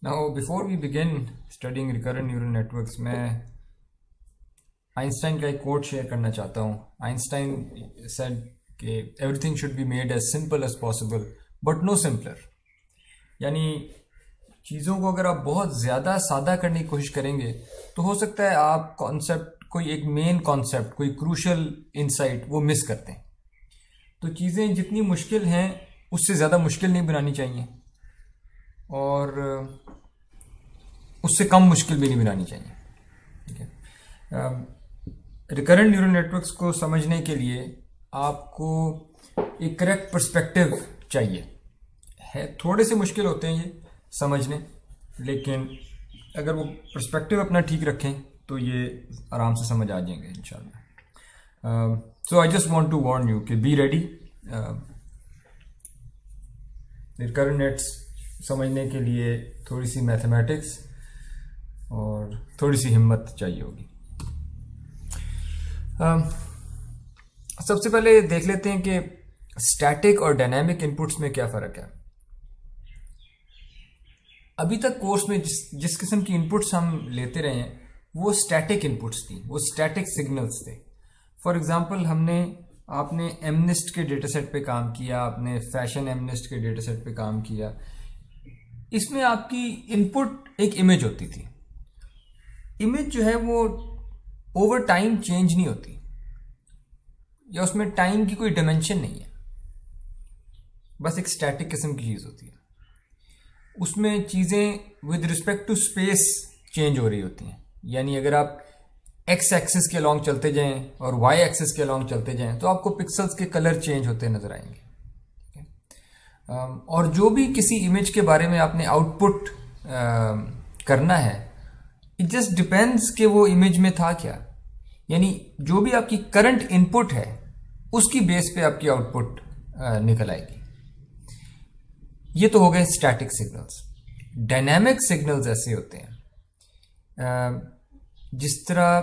Now, before we begin studying recurrent neural networks, मैं Einstein का एक कोट शेयर करना चाहता हूँ. आइंस्टाइन said कि everything should be made as simple as possible, but no simpler. यानी चीज़ों को अगर आप बहुत ज़्यादा सादा करने की कोशिश करेंगे तो हो सकता है आप कॉन्सेप्ट, कोई एक मेन कॉन्सेप्ट, कोई क्रूशल इंसाइट वो मिस करते हैं. तो चीज़ें जितनी मुश्किल हैं उससे ज़्यादा मुश्किल नहीं बनानी चाहिए और उससे कम मुश्किल भी नहीं बनानी चाहिए. ठीक है. रिकरेंट न्यूरल नेटवर्क्स को समझने के लिए आपको एक करेक्ट पर्सपेक्टिव चाहिए. है थोड़े से मुश्किल होते हैं ये समझने, लेकिन अगर वो पर्सपेक्टिव अपना ठीक रखें तो ये आराम से समझ आ जाएंगे इंशाल्लाह. So I just want to warn you कि बी रेडी. रिकरेंट नेट्स समझने के लिए थोड़ी सी मैथमेटिक्स और थोड़ी सी हिम्मत चाहिए होगी. सबसे पहले देख लेते हैं कि स्टैटिक और डायनामिक इनपुट्स में क्या फ़र्क है. अभी तक कोर्स में जिस किस्म की इनपुट्स हम लेते रहे हैं वो स्टैटिक इनपुट्स थी, वो स्टैटिक सिग्नल्स थे. फॉर एग्जांपल आपने एमनिस्ट के डेटा सेट पे काम किया, आपने फैशन एमनिस्ट के डेटा सेट पे काम किया. इसमें आपकी इनपुट एक इमेज होती थी. इमेज जो है वो ओवर टाइम चेंज नहीं होती या उसमें टाइम की कोई डायमेंशन नहीं है, बस एक स्टैटिक किस्म की चीज़ होती है. उसमें चीज़ें with respect to space change हो रही होती हैं. यानी अगर आप एक्स एक्सिस के अलॉन्ग चलते जाएं और वाई एक्सिस के अलॉन्ग चलते जाएं तो आपको पिक्सल्स के कलर चेंज होते नजर आएंगे. और जो भी किसी इमेज के बारे में आपने आउटपुट करना है, इट जस्ट डिपेंड्स कि वो इमेज में था क्या. यानी जो भी आपकी करंट इनपुट है उसकी बेस पे आपकी आउटपुट निकल आएगी. ये तो हो गए स्टैटिक सिग्नल्स. डायनामिक सिग्नल्स ऐसे होते हैं जिस तरह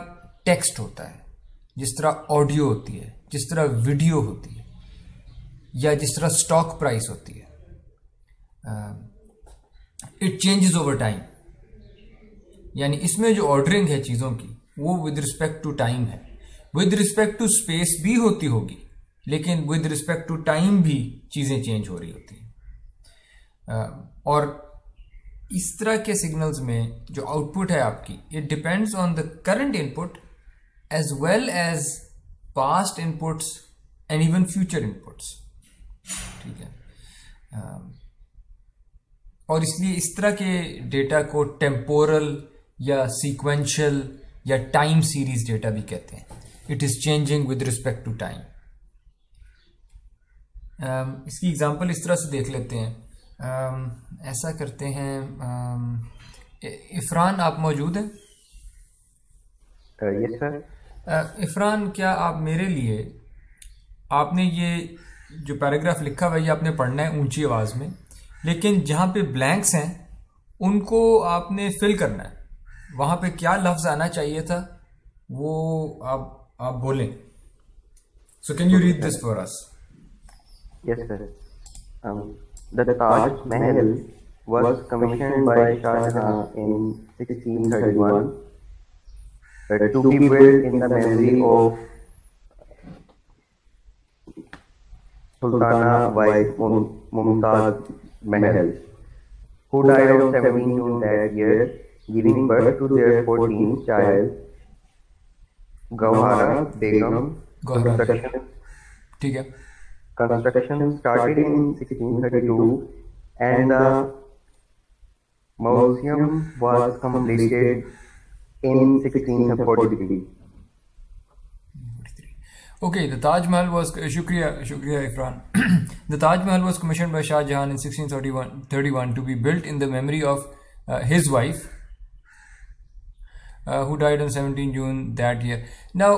टेक्स्ट होता है, जिस तरह ऑडियो होती है, जिस तरह वीडियो होती है, या जिस तरह स्टॉक प्राइस होती है. It changes over time. यानी इसमें जो ऑर्डरिंग है चीज़ों की वो विद रिस्पेक्ट टू टाइम है. विद रिस्पेक्ट टू स्पेस भी होती होगी, लेकिन विद रिस्पेक्ट टू टाइम भी चीज़ें चेंज हो रही होती हैं. और इस तरह के सिग्नल्स में जो आउटपुट है आपकी, it depends on the current input as well as past inputs and even future inputs. ठीक है. और इसलिए इस तरह के डेटा को टेम्पोरल या सीक्वेंशियल या टाइम सीरीज डेटा भी कहते हैं. It is changing with respect to time. इसकी एग्जांपल इस तरह से देख लेते हैं. ऐसा करते हैं, इफरान आप मौजूद हैं? Yes sir. इफरान, क्या आप मेरे लिए, आपने ये जो पैराग्राफ लिखा हुआ है ये आपने पढ़ना है ऊंची आवाज में, लेकिन जहां पे ब्लैंक्स हैं उनको आपने फिल करना है. वहां पे क्या लफ्ज आना चाहिए था वो आप बोलें. So can you read this for us? Yes, sir. The Taj Mahal was commissioned by Shah Jahan in 1631 to be built in the memory of Sultana wife Mumtaz Mahal, who died on 17 June that year, giving birth to their 14th child, Gauhara Begum. ठीक है. Construction started in 1632 and the mausoleum was completed in 1643. Okay, the Taj Mahal was Shukriya Ifran. The Taj Mahal was commissioned by Shah Jahan in 1631 to be built in the memory of his wife, who died on 17 June that year. Now,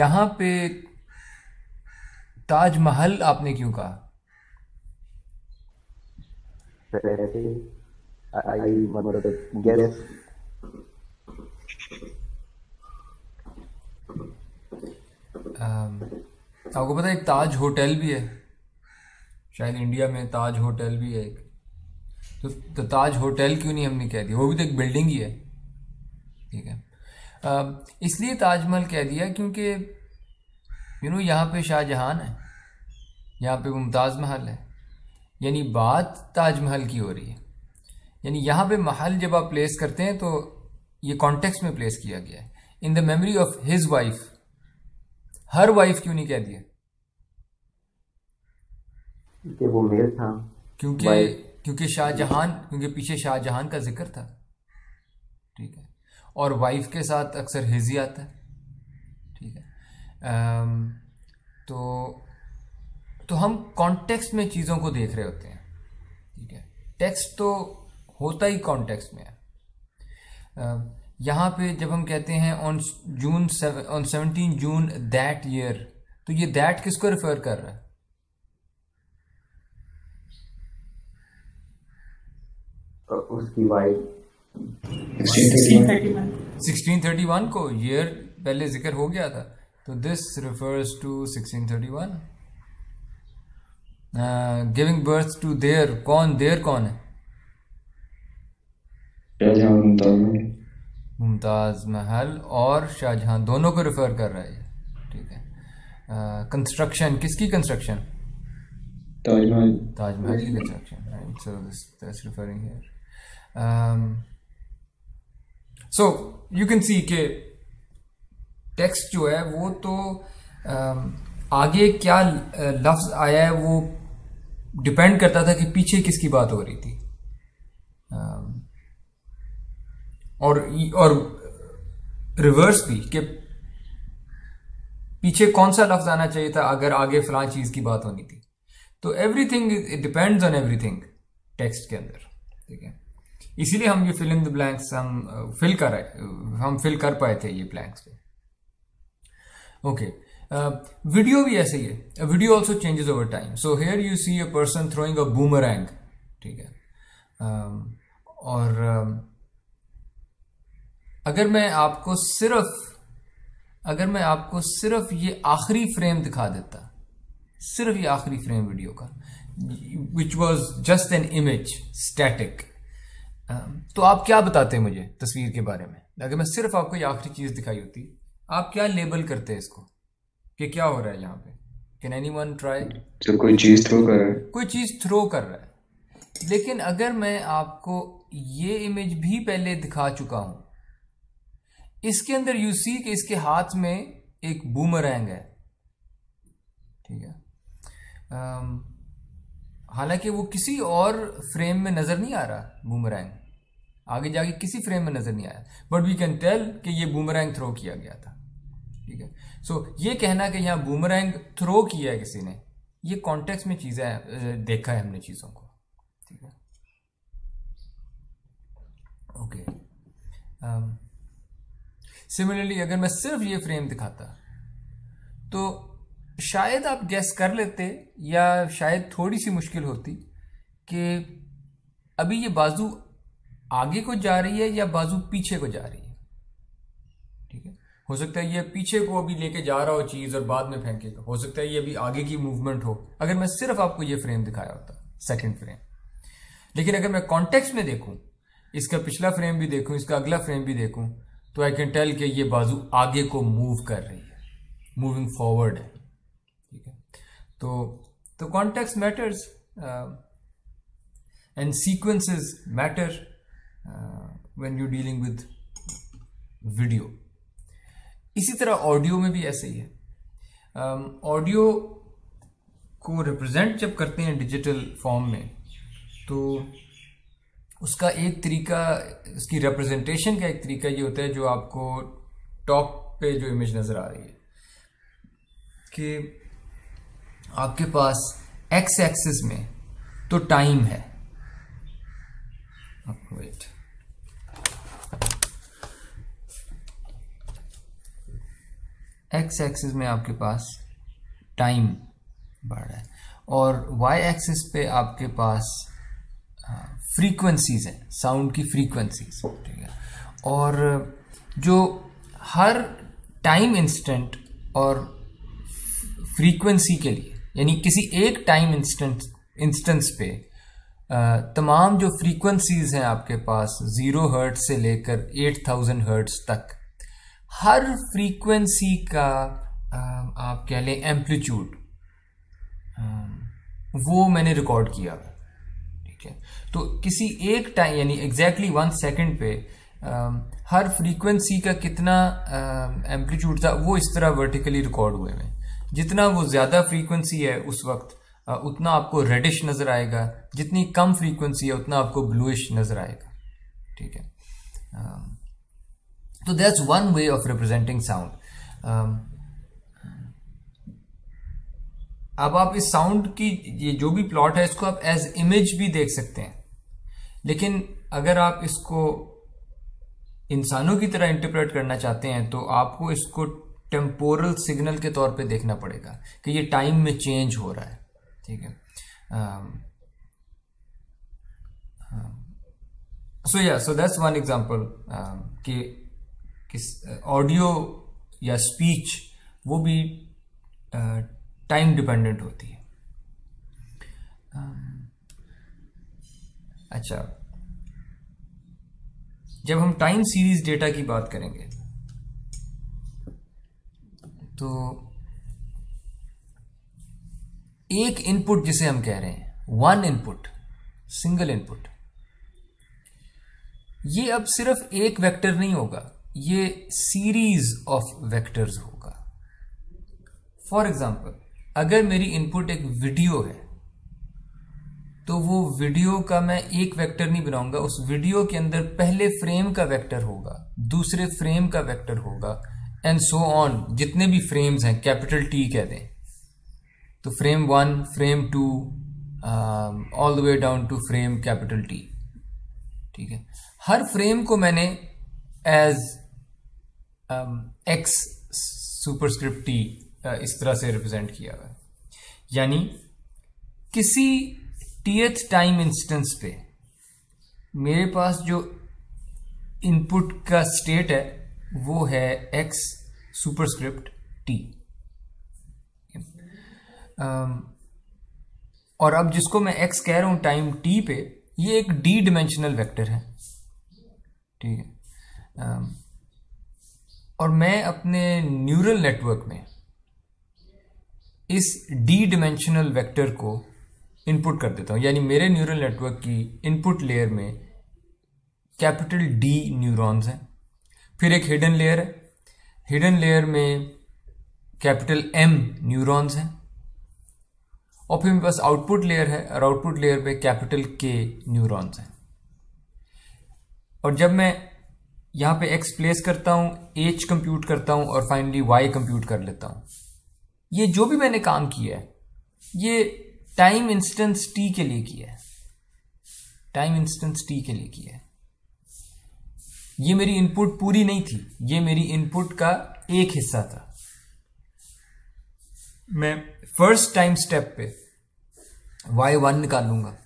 यहाँ पे ताजमहल आपने क्यों कहा? आपको पता है एक ताज hotel भी है, शायद इंडिया में ताज होटल भी है एक. तो ताज होटल क्यों नहीं हमने कह दिया, वो भी तो एक बिल्डिंग ही है, ठीक है। इसलिए ताजमहल कह दिया क्योंकि यहाँ पे शाहजहान है, यहाँ पे मुमताज़ महल है, यानी बात ताजमहल की हो रही है। यानी यहाँ पे महल जब आप प्लेस करते हैं तो ये कॉन्टेक्स्ट में प्लेस किया गया है, in the memory of his wife. Her wife क्यों नहीं कह दिया? कि वो मेल था, क्योंकि शाहजहान, क्योंकि पीछे शाहजहान का जिक्र था, ठीक है, और वाइफ के साथ अक्सर हिज ही आता है, ठीक है। तो हम कॉन्टेक्स्ट में चीज़ों को देख रहे होते हैं, ठीक है। टेक्स्ट तो होता ही कॉन्टेक्स्ट में है। यहाँ पे जब हम कहते हैं ऑन 17 जून दैट ईयर, तो ये दैट किसको रेफर कर रहा है? उसकी वाइफ 1631 को, ईयर पहले जिक्र हो गया था, तो this refers to 1631। Giving birth to there, there कौन है? मुमताज महल और शाहजहां दोनों को रिफर कर रहा है, ठीक है। कंस्ट्रक्शन, किसकी कंस्ट्रक्शन? ताजमहल की construction, right. So this referring here. So you can see के टेक्स्ट जो है वो तो आगे क्या लफ्ज आया है वो डिपेंड करता था कि पीछे किसकी बात हो रही थी, और रिवर्स भी कि पीछे कौन सा लफ्ज आना चाहिए था अगर आगे फलां चीज की बात होनी थी। तो everything it depends on everything text के अंदर, ठीक है। इसीलिए हम ये फिल इन द ब्लैंक्स हम फिल कर पाए थे ये ब्लैंक्स पे। ओके, वीडियो भी ऐसे ही है। Video also changes over time. So here you see a person throwing a boomerang, ठीक है। और अगर मैं आपको सिर्फ ये आखिरी फ्रेम दिखा देता, सिर्फ ये आखिरी फ्रेम वीडियो का, which was just an image static, तो आप क्या बताते मुझे तस्वीर के बारे में? अगर मैं सिर्फ आपको ये आखिरी चीज दिखाई होती, आप क्या लेबल करते हैं इसको कि क्या हो रहा है यहाँ पे? Can anyone try? कोई चीज थ्रो कर रहा है, कोई चीज थ्रो कर रहा है। लेकिन अगर मैं आपको ये इमेज भी पहले दिखा चुका हूं, इसके अंदर यू सी कि इसके हाथ में एक बूमरैंग है, ठीक है। हालांकि वो किसी और फ्रेम में नजर नहीं आ रहा, बूमरैंग आगे जाके किसी फ्रेम में नजर नहीं आया, बट वी कैन टेल कि ये बूमरैंग थ्रो किया गया था, ठीक है। सो ये कहना कि यहां बूमरैंग थ्रो किया है किसी ने, ये कॉन्टेक्स्ट में चीजें देखा है हमने चीजों को, ठीक है। ओके, सिमिलरली अगर मैं सिर्फ ये फ्रेम दिखाता तो शायद आप गेस कर लेते, या शायद थोड़ी सी मुश्किल होती कि अभी ये बाजू आगे को जा रही है या बाजू पीछे को जा रही है, ठीक है। हो सकता है ये पीछे को अभी लेके जा रहा हो चीज और बाद में फेंकेगा, हो सकता है ये अभी आगे की मूवमेंट हो, अगर मैं सिर्फ आपको ये फ्रेम दिखाया होता, सेकंड फ्रेम। लेकिन अगर मैं कॉन्टेक्स्ट में देखूं, इसका पिछला फ्रेम भी देखूं, इसका अगला फ्रेम भी देखूं, तो आई कैन टेल कि ये बाजू आगे को मूव कर रही है, मूविंग फॉरवर्ड है, ठीक है। तो context matters and sequences matter when you dealing with video. इसी तरह ऑडियो में भी ऐसे ही है। ऑडियो को रिप्रेजेंट जब करते हैं डिजिटल फॉर्म में, तो उसका एक तरीका, उसकी रिप्रेजेंटेशन का एक तरीका ये होता है, जो आपको टॉप पे जो इमेज नजर आ रही है, कि आपके पास एक्स एक्सिस में तो टाइम है, वेट, एक्स एक्सिस में आपके पास टाइम बढ़ रहा है, और वाई एक्सिस पे आपके पास फ्रीक्वेंसीज है, साउंड की फ्रीक्वेंसीज, ठीक है। और जो हर टाइम इंस्टेंट और फ्रीक्वेंसी के लिए, यानी किसी एक टाइम इंस्टेंस पे तमाम जो फ्रीक्वेंसीज हैं आपके पास 0 हर्ट्ज से लेकर 8000 हर्ट्ज तक, हर फ्रीक्वेंसी का आप कह लें एम्पलीट्यूड वो मैंने रिकॉर्ड किया। ठीक है, तो किसी एक टाइम यानी एग्जैक्टली 1 सेकंड पे हर फ्रीक्वेंसी का कितना एम्पलीट्यूड था वो इस तरह वर्टिकली रिकॉर्ड हुए हैं। जितना वो ज़्यादा फ्रीक्वेंसी है उस वक्त उतना आपको रेडिश नज़र आएगा, जितनी कम फ्रीक्वेंसी है उतना आपको ब्लूइश नज़र आएगा। ठीक है, तो that's one way of representing sound. अब आप इस साउंड की ये जो भी प्लॉट है इसको आप एज इमेज भी देख सकते हैं, लेकिन अगर आप इसको इंसानों की तरह इंटरप्रेट करना चाहते हैं तो आपको इसको टेम्पोरल सिग्नल के तौर पे देखना पड़ेगा कि ये टाइम में चेंज हो रहा है। ठीक है, सो दैट्स वन एग्जांपल कि ऑडियो या स्पीच वो भी टाइम डिपेंडेंट होती है। अच्छा, जब हम टाइम सीरीज डेटा की बात करेंगे तो एक इनपुट जिसे हम कह रहे हैं वन इनपुट, सिंगल इनपुट, ये अब सिर्फ एक वेक्टर नहीं होगा, ये सीरीज ऑफ वेक्टर्स होगा। फॉर एग्जाम्पल, अगर मेरी इनपुट एक वीडियो है तो वो वीडियो का मैं एक वेक्टर नहीं बनाऊंगा, उस वीडियो के अंदर पहले फ्रेम का वेक्टर होगा, दूसरे फ्रेम का वेक्टर होगा, एंड सो ऑन, जितने भी फ्रेम्स हैं कैपिटल टी कह दें, तो frame 1, frame 2, all the way down to frame capital T. ठीक है, हर फ्रेम को मैंने एज एक्स सुपरस्क्रिप्ट टी इस तरह से रिप्रेजेंट किया हुआ है। यानी किसी टीएथ टाइम इंस्टेंस पे मेरे पास जो इनपुट का स्टेट है वो है एक्स सुपरस्क्रिप्ट टी। और अब जिसको मैं एक्स कह रहा हूं टाइम टी पे, ये एक डी डिमेंशनल वेक्टर है। ठीक है, और मैं अपने न्यूरल नेटवर्क में इस डी डिमेंशनल वेक्टर को इनपुट कर देता हूं, यानी मेरे न्यूरल नेटवर्क की इनपुट लेयर में कैपिटल डी न्यूरॉन्स हैं, फिर एक हिडन लेयर है, हिडन लेयर में कैपिटल एम न्यूरॉन्स हैं, और फिर मेरे पास आउटपुट लेयर है और आउटपुट लेयर पे कैपिटल के न्यूरॉन्स हैं। और जब मैं यहां पे एक्स प्लेस करता हूं, एच कंप्यूट करता हूं और फाइनली वाई कंप्यूट कर लेता हूं, ये जो भी मैंने काम किया है ये टाइम इंस्टेंस टी के लिए किया है, टाइम इंस्टेंस टी के लिए किया है। ये मेरी इनपुट पूरी नहीं थी, ये मेरी इनपुट का एक हिस्सा था। मैं फर्स्ट टाइम स्टेप पे y1 निकालूंगा,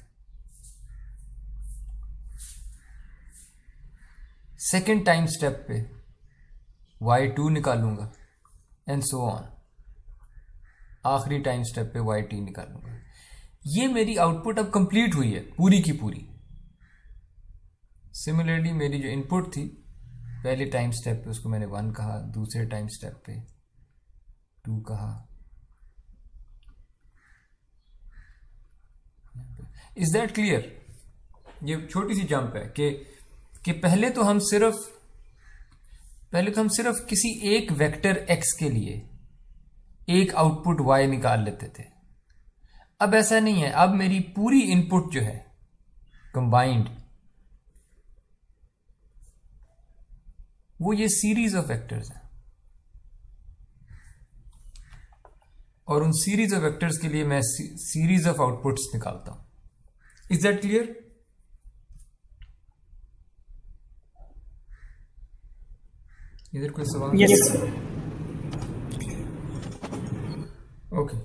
सेकेंड टाइम स्टेप पे y2 निकालूंगा, एंड सो ऑन, आखिरी टाइम स्टेप पे yt निकालूंगा। ये मेरी आउटपुट अब कंप्लीट हुई है पूरी की पूरी। सिमिलरली मेरी जो इनपुट थी पहले टाइम स्टेप पे उसको मैंने 1 कहा, दूसरे टाइम स्टेप पे 2 कहा। Is that clear? ये छोटी सी जंप है कि पहले तो हम सिर्फ किसी एक वेक्टर x के लिए एक आउटपुट y निकाल लेते थे। अब ऐसा नहीं है, अब मेरी पूरी इनपुट जो है कंबाइंड वो ये सीरीज ऑफ वेक्टर्स है, और उन सीरीज ऑफ वेक्टर्स के लिए मैं सीरीज ऑफ आउटपुट्स निकालता हूं। Is that clear? इधर कोई सवाल? यस ओके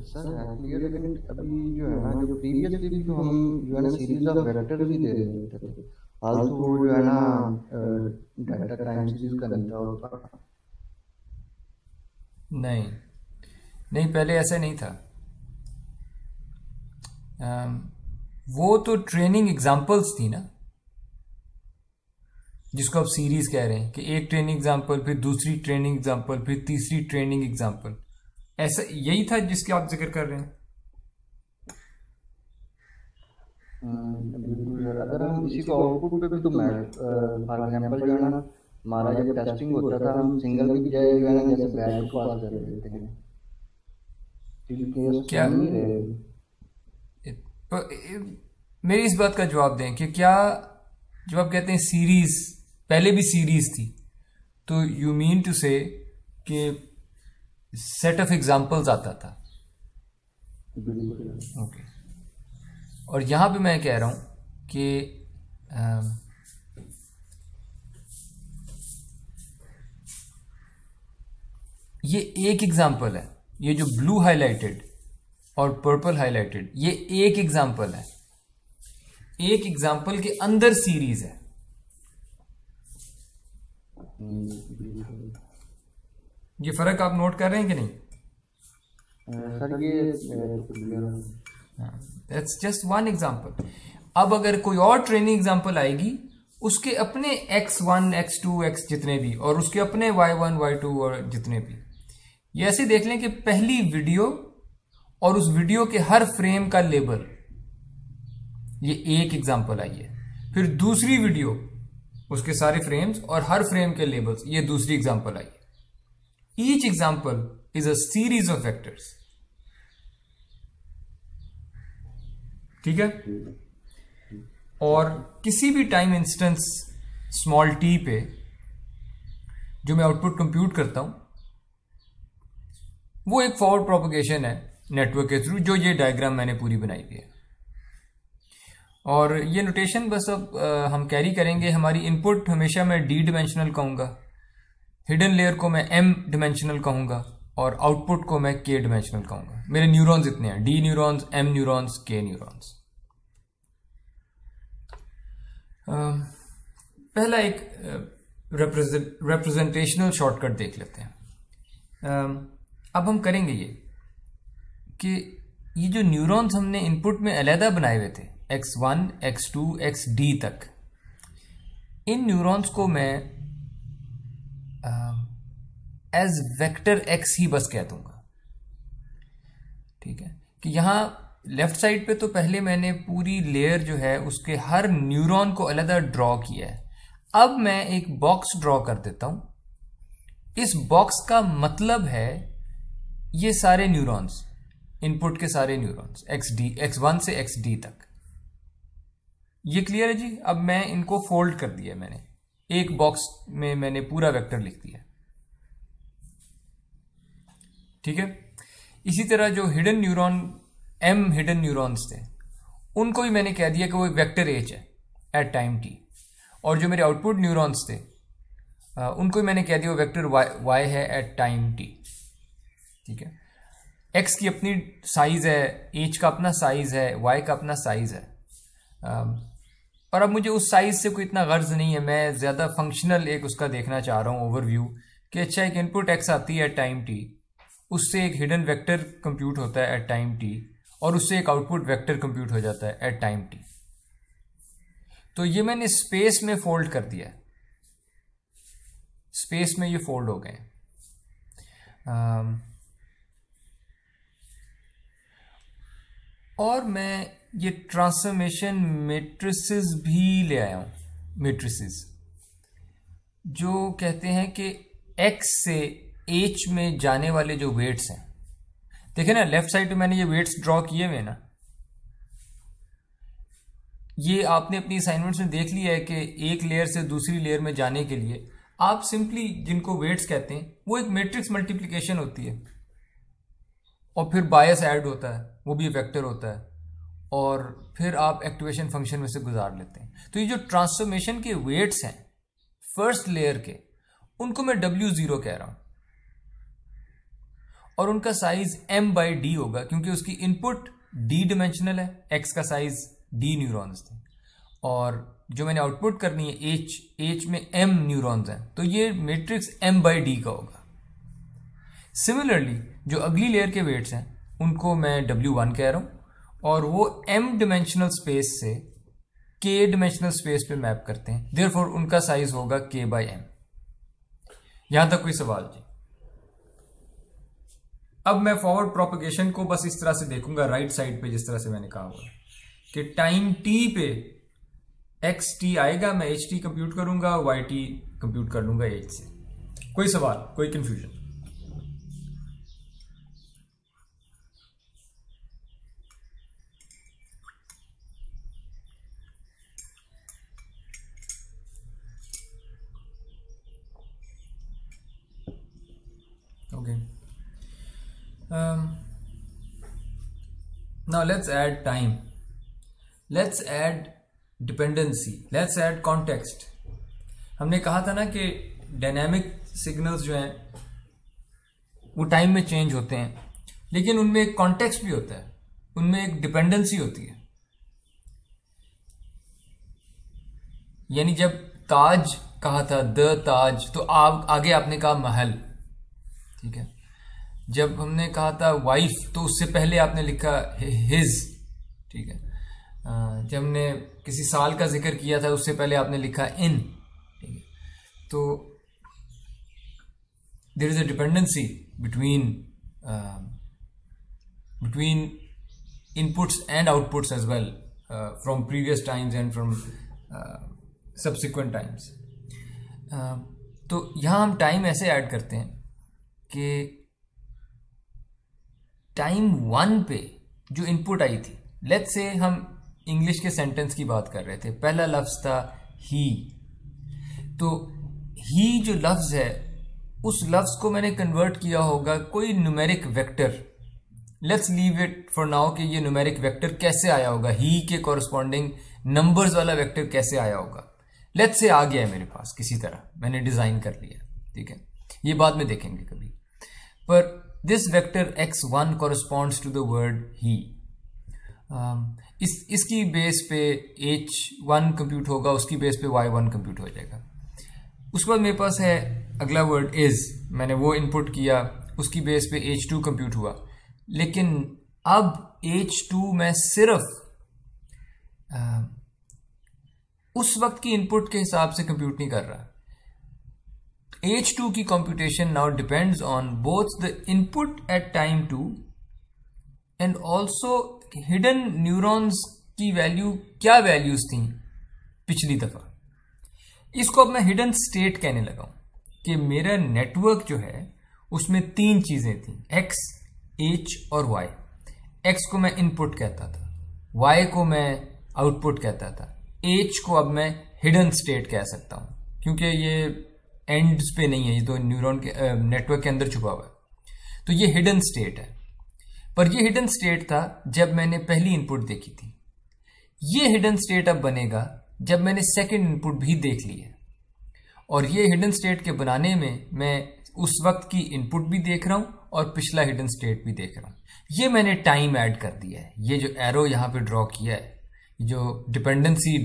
सर क्लियर, लेकिन अभी जो है ना, जो प्रीवियसली भी तो हम जो है ना सीरीज ऑफ वेक्टर भी दे रहे थे, आल्सो वो जो है ना डाटा टाइम सीरीज का नहीं था। नहीं, पहले ऐसा नहीं था। वो तो ट्रेनिंग एग्जांपल्स थी ना, जिसको आप सीरीज कह रहे हैं कि एक ट्रेनिंग एग्जांपल, फिर दूसरी ट्रेनिंग एग्जांपल, फिर तीसरी ट्रेनिंग एग्जांपल, ऐसा यही था जिसके आप जिक्र कर रहे हैं। बिल्कुल सर, अगर हम इसी को आउटपुट पे भी तो मैं फॉर एग्जांपल जो है ना, हमारा जब टेस्टिंग होता था हम सिंगल की बजाय जो है ना जैसे बैच को पास कर देते हैं, ठीक है, क्या नहीं रहे। मेरी इस बात का जवाब दें कि क्या, जब आप कहते हैं सीरीज, पहले भी सीरीज थी, तो यू मीन टू से कि सेट ऑफ एग्जांपल्स आता था। बिल्कुल। ओके। और यहां पे मैं कह रहा हूं कि ये एक एग्जांपल है, ये जो ब्लू हाईलाइटेड और पर्पल हाईलाइटेड, ये एक एग्जांपल है, एक एग्जांपल के अंदर सीरीज है। ये फर्क आप नोट कर रहे हैं कि नहीं? सर ये दैट्स जस्ट वन एग्जांपल। अब अगर कोई और ट्रेनिंग एग्जांपल आएगी, उसके अपने x1 x2 x जितने भी, और उसके अपने y1 y2 और जितने भी, ये ऐसे देख लें कि पहली वीडियो और उस वीडियो के हर फ्रेम का लेबल, ये एक एग्जांपल आई है। फिर दूसरी वीडियो, उसके सारे फ्रेम्स और हर फ्रेम के लेबल्स, ये दूसरी एग्जांपल आई है। Each example is a series of vectors. ठीक है? और किसी भी टाइम इंस्टेंस स्मॉल t पे जो मैं आउटपुट कंप्यूट करता हूं, वो एक फॉरवर्ड प्रोपगेशन है नेटवर्क के थ्रू, जो ये डायग्राम मैंने पूरी बनाई हुई है। और ये नोटेशन बस अब हम कैरी करेंगे। हमारी इनपुट हमेशा मैं डी डिमेंशनल कहूंगा, हिडन लेयर को मैं एम डिमेंशनल कहूंगा, और आउटपुट को मैं के डिमेंशनल कहूंगा। मेरे न्यूरॉन्स इतने हैं, डी न्यूरॉन्स, एम न्यूरॉन्स, के न्यूरॉन्स। पहला एक रिप्रेजेंटेशनल शॉर्टकट देख लेते हैं। अब हम करेंगे ये कि ये जो न्यूरॉन्स हमने इनपुट में अलहदा बनाए हुए थे, x1 x2 xd तक, इन न्यूरॉन्स को मैं एज वेक्टर x ही बस कह दूंगा। ठीक है? कि यहां लेफ्ट साइड पे तो पहले मैंने पूरी लेयर जो है उसके हर न्यूरॉन को अलहदा ड्रॉ किया है। अब मैं एक बॉक्स ड्रॉ कर देता हूं। इस बॉक्स का मतलब है ये सारे न्यूरॉन्स, इनपुट के सारे न्यूरॉन्स x1 से xd तक। ये क्लियर है जी? अब मैं इनको फोल्ड कर दिया, मैंने एक बॉक्स में मैंने पूरा वेक्टर लिख दिया। ठीक है? इसी तरह जो hidden neuron, m hidden neurons थे, उनको भी मैंने कह दिया कि वो वेक्टर h है एट टाइम t। और जो मेरे आउटपुट न्यूरॉन्स थे, उनको भी मैंने कह दिया वो वेक्टर y है एट टाइम t। ठीक है? x की अपनी साइज है, h का अपना साइज है, y का अपना साइज है। और अब मुझे उस साइज से कोई इतना गर्ज नहीं है, मैं ज्यादा फंक्शनल एक उसका देखना चाह रहा हूं ओवरव्यू, कि अच्छा एक इनपुट x आती है एट टाइम t, उससे एक हिडन वेक्टर कंप्यूट होता है एट टाइम t, और उससे एक आउटपुट वेक्टर कंप्यूट हो जाता है एट टाइम t। तो ये मैंने स्पेस में फोल्ड कर दिया है, स्पेस में ये फोल्ड हो गए। और मैं ये ट्रांसफॉर्मेशन मैट्रिसेस भी ले आया हूं, मैट्रिसेस जो कहते हैं कि x से h में जाने वाले जो वेट्स हैं, देखें ना लेफ्ट साइड पे मैंने ये वेट्स ड्रॉ किए हुए ना, ये आपने अपनी असाइनमेंट्स में देख लिया है कि एक लेयर से दूसरी लेयर में जाने के लिए आप सिंपली जिनको वेट्स कहते हैं, वो एक मैट्रिक्स मल्टीप्लिकेशन होती है, और फिर बायस ऐड होता है, वो भी वेक्टर होता है, और फिर आप एक्टिवेशन फंक्शन में से गुजार लेते हैं। तो ये जो ट्रांसफॉर्मेशन के वेट्स हैं फर्स्ट लेयर के, उनको मैं W0 कह रहा हूं, और उनका साइज m/d होगा, क्योंकि उसकी इनपुट d डिमेंशनल है, x का साइज d न्यूरॉन्स थे, और जो मैंने आउटपुट करनी है h में m न्यूरॉन्स हैं, तो ये मैट्रिक्स m/d का होगा। सिमिलरली जो अगली लेयर के वेट्स हैं उनको मैं W1 कह रहा हूं, और वो m डिमेंशनल स्पेस से k डिमेंशनल स्पेस पे मैप करते हैं, देयरफॉर उनका साइज होगा k/m। यहां तक कोई सवाल जी? अब मैं फॉरवर्ड प्रोपगेशन को बस इस तरह से देखूंगा, राइट साइड पे जिस तरह से मैंने कहा हुआ कि टाइम t पे xt आएगा, मैं ht कंप्यूट करूंगा, yt कंप्यूट कर लूंगा h से। कोई सवाल, कोई confusion? Okay, now let's add time, let's add dependency, let's add context। हमने कहा था ना कि डायनामिक सिग्नल्स जो हैं वो टाइम में चेंज होते हैं, लेकिन उनमें एक कॉन्टेक्स्ट भी होता है, उनमें एक डिपेंडेंसी होती है। यानी जब ताज कहा था, द ताज, तो आगे आपने कहा महल, ठीक है। जब हमने कहा था वाइफ, तो उससे पहले आपने लिखा हिज, ठीक है। जब हमने किसी साल का जिक्र किया था, उससे पहले आपने लिखा इन, ठीक है। तो there is a dependency between inputs and outputs as well, from previous times and from subsequent times. तो यहां हम टाइम ऐसे ऐड करते हैं कि टाइम 1 पे जो इनपुट आई थी, लेट्स से हम इंग्लिश के सेंटेंस की बात कर रहे थे, पहला लफ्ज था ही। तो ही जो लफ्ज है, उस लफ्ज को मैंने कन्वर्ट किया होगा कोई numeric vector. Let's leave it for now कि ये न्यूमेरिक वेक्टर कैसे आया होगा, ही के कॉरस्पॉन्डिंग नंबर्स वाला वेक्टर कैसे आया होगा। लेट्स से आ गया है मेरे पास, किसी तरह मैंने डिजाइन कर लिया, ठीक है। ये बाद में देखेंगे कभी। पर this vector x1 corresponds to the word he। इसकी बेस पे h1 कंप्यूट होगा, उसकी बेस पे y1 कंप्यूट हो जाएगा। उसके बाद मेरे पास है अगला वर्ड is, मैंने वो इनपुट किया, उसकी बेस पे h2 कंप्यूट हुआ। लेकिन अब h2 मैं सिर्फ उस वक्त की इनपुट के हिसाब से कंप्यूट नहीं कर रहा। H2 की computation now depends on both the input at time 2 and also hidden neurons की वैल्यू, क्या वैल्यूज थी पिछली दफा। इसको अब मैं हिडन स्टेट कहने लगा हूं कि मेरा नेटवर्क जो है उसमें 3 चीजें थी, x, h और y। x को मैं इनपुट कहता था, y को मैं आउटपुट कहता था, h को अब मैं हिडन स्टेट कह सकता हूं क्योंकि ये एंड्स पे नहीं है, ये तो न्यूरॉन के नेटवर्क के अंदर छुपा हुआ है। तो ये हिडन स्टेट है। पर ये हिडन स्टेट था जब मैंने पहली इनपुट देखी थी। ये हिडन स्टेट अब बनेगा जब मैंने सेकंड इनपुट भी देख ली है। और ये हिडन स्टेट के बनाने में मैं उस वक्त की इनपुट भी देख रहा हूं और पिछला हिडन स्टेट भी देख रहा हूं। ये मैंने टाइम ऐड कर दिया है। ये जो एरो यहां पे ड्रॉ किया है, जो डिपेंडेंसी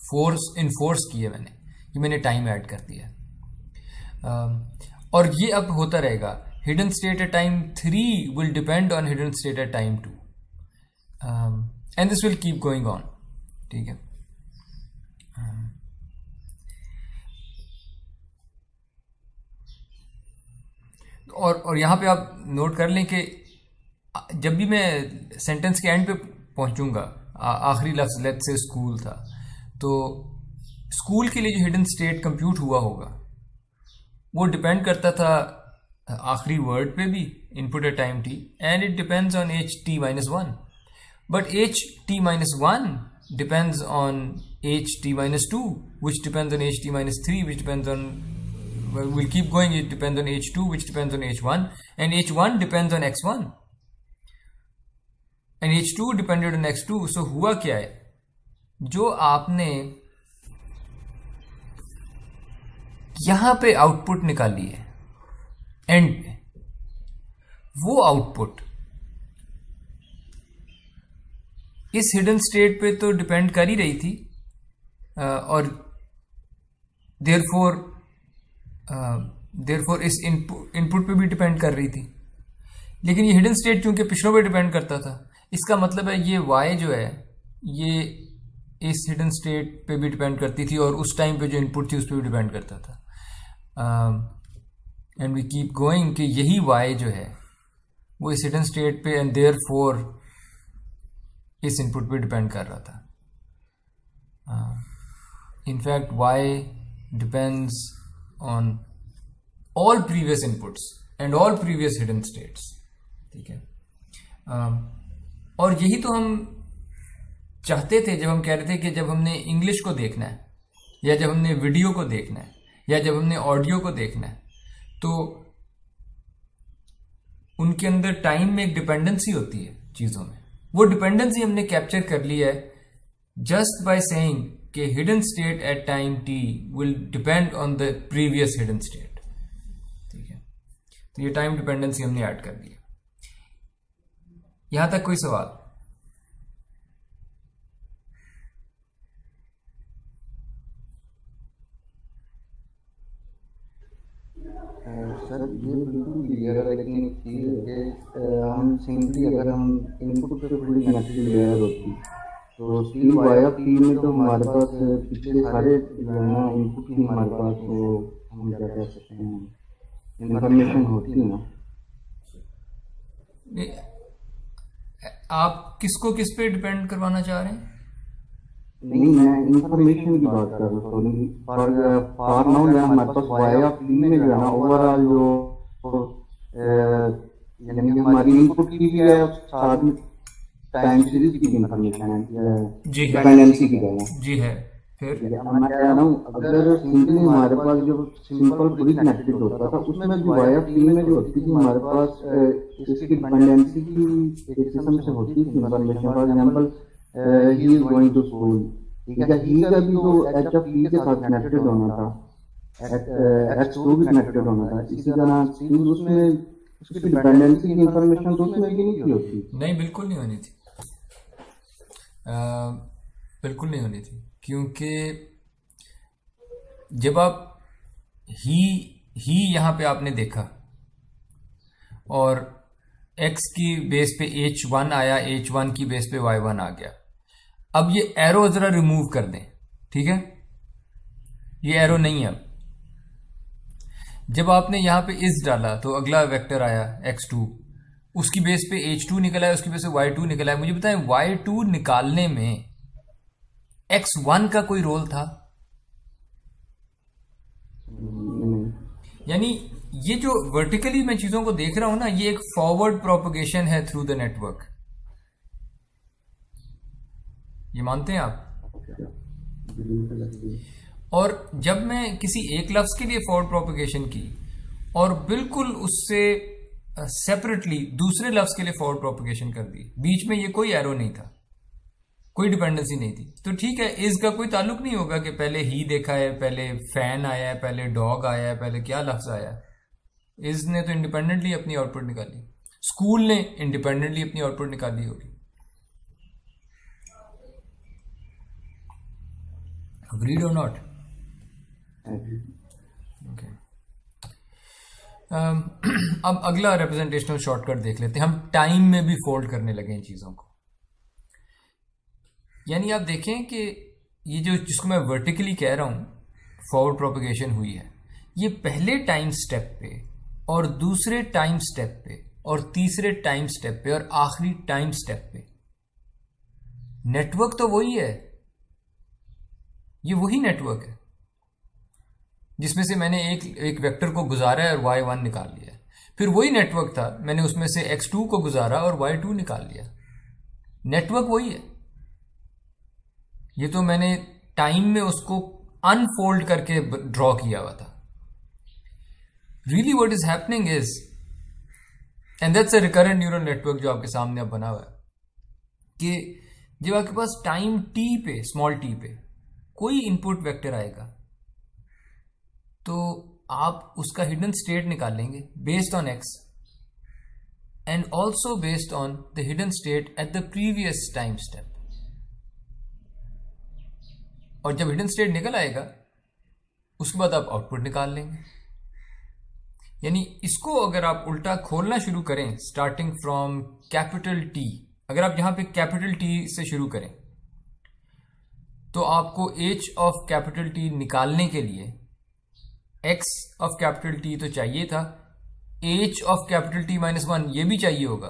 फोर्स इनफोर्स की है मैंने टाइम ऐड कर दिया। और ये अब होता रहेगा, hidden state at time 3 will depend on hidden state at time 2 and this will keep going on, ठीक है। और यहां पे आप नोट कर लें कि जब भी मैं सेंटेंस के एंड पे पहुंचूंगा, आखिरी लफ्ज लेट्स से स्कूल था, तो स्कूल के लिए जो हिडन स्टेट कंप्यूट हुआ होगा वो डिपेंड करता था आखिरी वर्ड पे भी, input at time T, and it depends on ht-1। But ht-1 depends on ht-2 which depends on ht-3 which depends on, well, we'll keep going, it depends on h2 which depends on h1 and h1 depends on x1 and h2 depended on x2। so हुआ क्या है, जो आपने यहां पे output निकाली है and पे, वो आउटपुट इस हिडन स्टेट पे तो डिपेंड कर ही रही थी और देयरफॉर इस इनपुट पे भी डिपेंड कर रही थी। लेकिन ये हिडन स्टेट चूंकि पिछलों पे डिपेंड करता था, इसका मतलब है ये y जो है ये इस हिडन स्टेट पे भी डिपेंड करती थी और उस टाइम पे जो इनपुट थी उस पर भी डिपेंड करता था। एंड वी कीप गोइंग कि यही y जो है वो इस हिडन स्टेट पे एंड देयरफॉर इस इनपुट पे डिपेंड कर रहा था। In fact y depends on all previous inputs and all previous hidden states, ठीक है। और यही तो हम चाहते थे जब हम कह रहे थे कि जब हमने इंग्लिश को देखना है या जब हमने वीडियो को देखना है या जब हमने ऑडियो को देखना है तो उनके अंदर टाइम में एक डिपेंडेंसी होती है चीजों में। वो डिपेंडेंसी हमने कैप्चर कर ली है जस्ट बाय सेइंग कि hidden state at time t will depend on the previous hidden state, ठीक है। तो ये टाइम डिपेंडेंसी हमने ऐड कर दी। यहां तक कोई सवाल? सर ये बिल्कुल क्लियर है, लेकिन एक चीज़ है कि हम सिंपली अगर हम इनपुट पे पूरी नेगेटिव लेयर होती तो स्टिल वाई ऑफ टी में तो हमारे पास पिछले सारे जो है ना इनपुट की हमारे पास वो हम क्या कह सकते हैं इंफॉर्मेशन होती है ना। आप किसको किस पे डिपेंड करवाना चाह रहे हैं? नहीं, मैं इंफॉर्मेशन की बात कर रहा हूँ। फॉर नाउ जो हमारे पास वाई ऑफ टी में जो है ना ओवरऑल जो यानी कि हमारी इनपुट की भी है साथ में टाइम सीरीज की इंफॉर्मेशन है, जी डिपेंडेंसी की है जी है। फिर मैं कह रहा हूँ अगर सिंपली हमारे पास जो सिंपल पूरी कनेक्टेड होता था उसमें जो वाई ऑफ टी में जो होती थी हमारे पास इसकी डिपेंडेंसी की एक किस्म से होती थी information. For example he is going to school, ठीक है, ही का भी जो एच ऑफ टी के साथ कनेक्टेड होना था, एच टू भी कनेक्टेड होना था, इसी तरह सी उसमें उसकी डिपेंडेंसी की इंफॉर्मेशन तो उसमें भी नहीं होती। नहीं, बिल्कुल नहीं होनी थी, बिल्कुल नहीं होनी थी, क्योंकि जब आप ही यहां पे आपने देखा और x की बेस पे h1 आया, h1 की बेस पे y1 आ गया। अब ये एरो जरा रिमूव कर दें, ठीक है, ये एरो नहीं है। अब जब आपने यहां पे इस डाला तो अगला वेक्टर आया x2, उसकी बेस पे h2 निकला है, उसकी बेस पे y2 निकला है। मुझे बताएं y2 निकालने में x1 का कोई रोल था? यानी ये जो वर्टिकली मैं चीजों को देख रहा हूं ना, ये एक फॉरवर्ड प्रोपगेशन है थ्रू द नेटवर्क। ये मानते हैं आप? और जब मैं किसी एक लफ्ज के लिए फॉरवर्ड प्रोपगेशन की और बिल्कुल उससे सेपरेटली दूसरे लफ्ज के लिए फॉरवर्ड प्रोपगेशन कर दी, बीच में ये कोई एरो नहीं था, कोई डिपेंडेंसी नहीं थी, तो ठीक है, इस का कोई ताल्लुक नहीं होगा कि पहले ही देखा है, पहले फैन आया है, पहले डॉग आया है, पहले क्या लफ्ज आया है। इसने तो इंडिपेंडेंटली अपनी आउटपुट निकाली, स्कूल ने इंडिपेंडेंटली अपनी आउटपुट निकाली होगी। अग्रीड और नॉट? ओके। अब अगला रिप्रेजेंटेशनल शॉर्टकट देख लेते हैं। हम टाइम में भी फोल्ड करने लगे इन चीजों को। यानी आप देखें कि ये जो जिसको मैं वर्टिकली कह रहा हूं फॉरवर्ड प्रोपगेशन हुई है, ये पहले टाइम स्टेप पे और दूसरे टाइम स्टेप पे और तीसरे टाइम स्टेप पे और आखिरी टाइम स्टेप पे नेटवर्क तो वही है, ये वही नेटवर्क है जिसमें से मैंने एक वेक्टर को गुजारा है और y1 निकाल लिया है। फिर वही नेटवर्क था, मैंने उसमें से x2 को गुजारा और y2 निकाल लिया। नेटवर्क वही है, ये तो मैंने टाइम में उसको अनफोल्ड करके ड्रॉ किया हुआ था। Really what is happening is, and that's a recurrent neural network जो आपके सामने अब बना हुआ है, कि जब आपके पास टाइम t पे, स्मॉल t पे कोई इनपुट वेक्टर आएगा तो आप उसका हिडन स्टेट निकालेंगे based on x and also based on the hidden state at the previous time step. और जब हिडन स्टेट निकल आएगा उसके बाद आप आउटपुट निकाल लेंगे। यानी इसको अगर आप उल्टा खोलना शुरू करें स्टार्टिंग फ्रॉम कैपिटल T अगर आप यहां पे कैपिटल टी से शुरू करें तो आपको एच ऑफ कैपिटल टी निकालने के लिए एक्स ऑफ कैपिटल टी तो चाहिए था, एच ऑफ कैपिटल टी -1 ये भी चाहिए होगा।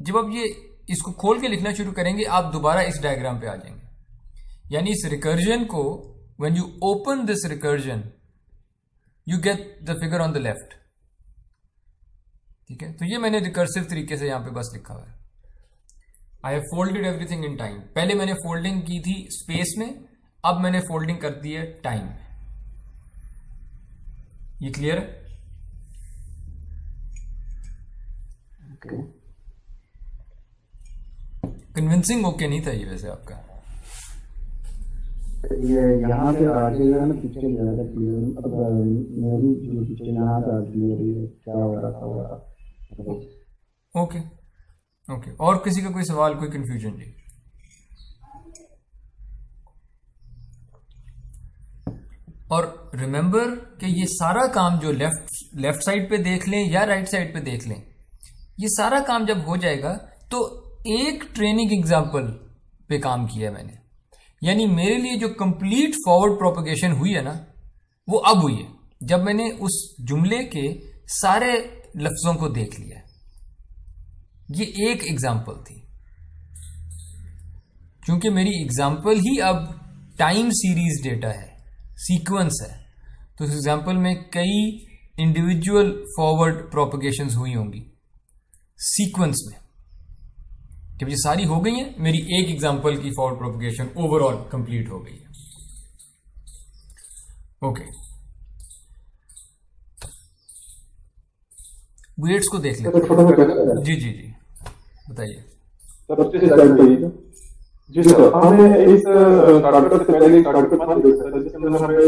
जब आप ये इसको खोल के लिखना शुरू करेंगे आप दोबारा इस डायग्राम पे आ जाएंगे। यानी इस रिकर्जन को when you open this recursion you get the figure on the left. ठीक है, तो ये मैंने रिकर्सिव तरीके से यहां पे बस लिखा हुआ है। I have folded everything in time. पहले मैंने फोल्डिंग की थी स्पेस में, अब मैंने फोल्डिंग कर दी है टाइम में। ये क्लियर है? Okay. कन्विंसिंग ओके नहीं था ये वैसे आपका। ये यहाँ पे आ जाएगा ना, पिक्चर ज़्यादा क्लियर। अब मेरी जो पिक्चर यहाँ पे आती है क्या हो रहा था। ओके ओके, और किसी का कोई सवाल, कोई कंफ्यूजन जी? और रिमेंबर कि ये सारा काम जो लेफ्ट साइड पे देख लें या राइट साइड पे देख लें, ये सारा काम जब हो जाएगा तो एक ट्रेनिंग एग्जांपल पे काम किया मैंने। यानी मेरे लिए जो कंप्लीट फॉरवर्ड प्रोपगेशन हुई है ना, वो अब हुई है जब मैंने उस जुमले के सारे लफ्जों को देख लिया। ये एक एग्जांपल थी। क्योंकि मेरी एग्जांपल ही अब टाइम सीरीज डेटा है, सीक्वेंस है, तो इस एग्जांपल में कई इंडिविजुअल फॉरवर्ड प्रोपगेशंस हुई होंगी सीक्वेंस में। जब ये सारी हो गई है, मेरी एक एग्जांपल की फॉरवर्ड प्रोपगेशन ओवरऑल कंप्लीट हो गई है। ओके, वेट्स को देख लेते हैं। जी जी जी बताइए। जी सर, हमें इस स्टार्टर से पहले स्टार्टर मान देख सकते हैं जिसके अंदर हमें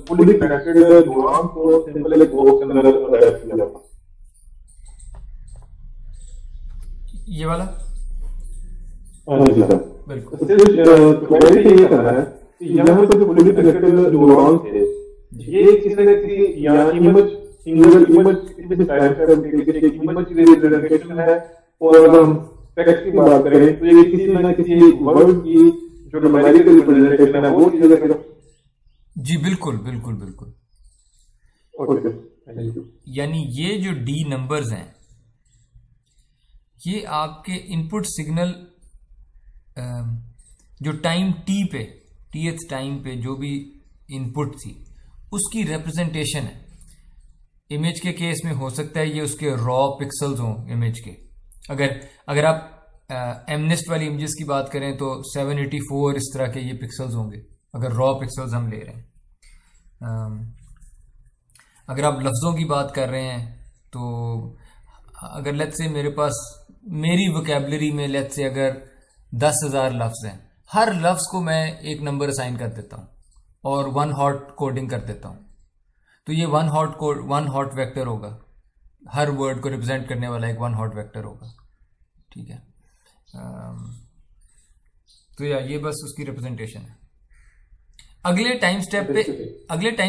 फुली कनेक्टेड न्यूरॉन को सिंपल एक बॉक्स के अंदर अटैच किया जाता है। ये वाला? हाँ जी सर, बिल्कुल। क्वेरी ये करना है कि यहाँ पे जो फुली कनेक्टेड न्यूरॉन थे, ये किसी न किसी या इमेज सिंगल इमेज किसी टाइप का इमेज की रिप्रेजेंटेशन है। और अगर हम टेक्स्ट की बात करें तो ये किसी न किसी वर्ड की जो न्यूमेरिकल रिप्रेजेंटेशन है वो चीजें करेगा। जी बिल्कुल बिल्कुल बिल्कुल। Okay, thank you. यानी ये जो डी नंबर्स हैं, ये आपके इनपुट सिग्नल जो टाइम टी पे, टीएथ टाइम पे जो भी इनपुट थी उसकी रिप्रेजेंटेशन है। इमेज के केस में हो सकता है ये उसके रॉ पिक्सल्स हों इमेज के। अगर आप एमनेस्ट वाली इमेजेस की बात करें तो 784 इस तरह के ये पिक्सल्स होंगे, अगर रॉ पिक्सल्स हम ले रहे हैं। अगर आप लफ्ज़ों की बात कर रहे हैं तो अगर लेट्स से मेरे पास, मेरी वोकैबुलरी में लेट्स से अगर 10,000 लफ्ज़ हैं, हर लफ्ज़ को मैं एक नंबर असाइन कर देता हूँ और 1 हॉट कोडिंग कर देता हूँ, तो ये 1 हॉट वेक्टर होगा। हर वर्ड को रिप्रेजेंट करने वाला एक 1 हॉट वेक्टर होगा। ठीक है, तो ये बस उसकी रिप्रेजेंटेशन है। अगले टाइम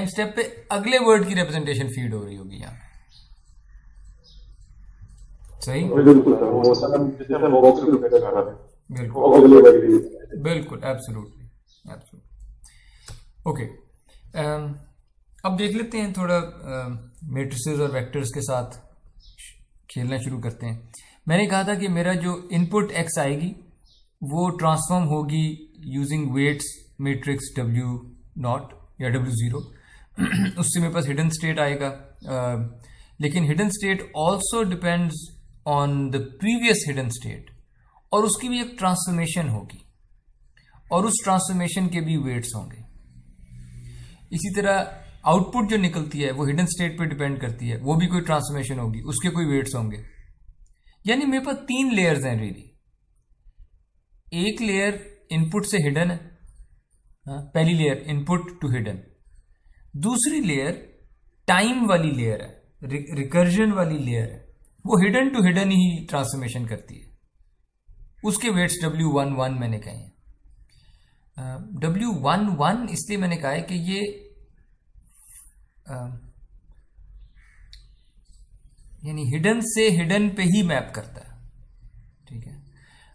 स्टेप पे अगले वर्ड की रिप्रेजेंटेशन फीड हो रही होगी यहाँ पे। सही? बिल्कुल, एब्सोल्युटली एब्सोल्युटली। ओके, अब देख लेते हैं थोड़ा मैट्रिसेस और वेक्टर्स के साथ खेलना शुरू करते हैं। मैंने कहा था कि मेरा जो इनपुट एक्स आएगी वो ट्रांसफॉर्म होगी यूजिंग वेट्स मैट्रिक्स W0 या W0। उससे मेरे पास हिडन स्टेट आएगा, लेकिन hidden state also depends on the previous hidden state, और उसकी भी एक ट्रांसफॉर्मेशन होगी और उस ट्रांसफॉर्मेशन के भी वेट्स होंगे। इसी तरह आउटपुट जो निकलती है वो हिडन स्टेट पे डिपेंड करती है, वो भी कोई ट्रांसफॉर्मेशन होगी, उसके कोई वेट्स होंगे। यानी मेरे पास 3 लेयर्स हैं रियली। एक लेयर इनपुट से हिडन है, पहली लेयर इनपुट टू हिडन। दूसरी लेयर टाइम वाली लेयर है, रिकर्जन वाली लेयर है, वो हिडन टू हिडन ही ट्रांसफॉर्मेशन करती है। उसके वेट्स W11 मैंने कहे हैं। W11 इसलिए मैंने कहा है कि ये यानी हिडन से हिडन पे ही मैप करता है। ठीक है,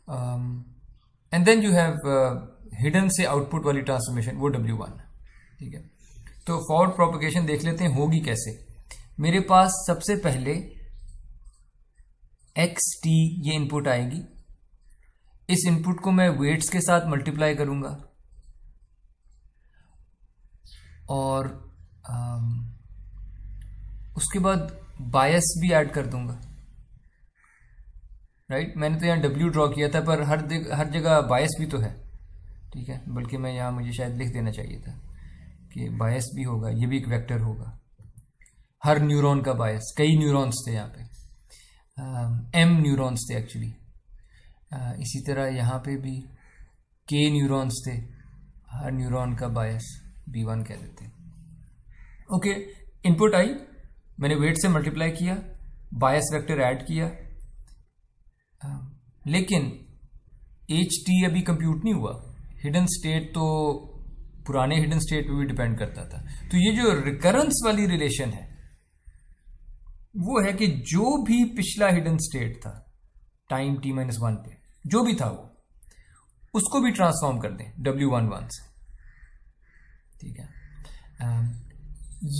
and then you have hidden से आउटपुट वाली ट्रांसफॉर्मेशन, वो W1, ठीक है। तो फॉरवर्ड प्रोपगेशन देख लेते हैं होगी कैसे। मेरे पास सबसे पहले xt ये इनपुट आएगी, इस इनपुट को मैं वेट्स के साथ मल्टीप्लाई करूंगा और उसके बाद बायस भी ऐड कर दूंगा, राइट। मैंने तो यहाँ W ड्रॉ किया था, पर हर जगह बायस भी तो है, ठीक है। बल्कि मैं यहाँ, मुझे शायद लिख देना चाहिए था कि बायस भी होगा, ये भी एक वेक्टर होगा, हर न्यूरॉन का बायस। कई न्यूरॉन्स थे यहाँ पे, M न्यूरॉन्स थे एक्चुअली। इसी तरह यहाँ पे भी K न्यूरॉन्स थे, हर न्यूरॉन का बायस B1 कह देते हैं। ओके, इनपुट आई, मैंने वेट से मल्टीप्लाई किया, बायस वेक्टर ऐड किया, लेकिन HT अभी कंप्यूट नहीं हुआ। हिडन स्टेट तो पुराने हिडन स्टेट पे भी डिपेंड करता था। तो ये जो रिकरेंस वाली रिलेशन है वो है कि जो भी पिछला हिडन स्टेट था टाइम t-1 पे, जो भी था वो, उसको भी ट्रांसफॉर्म कर दें W11 से, ठीक है।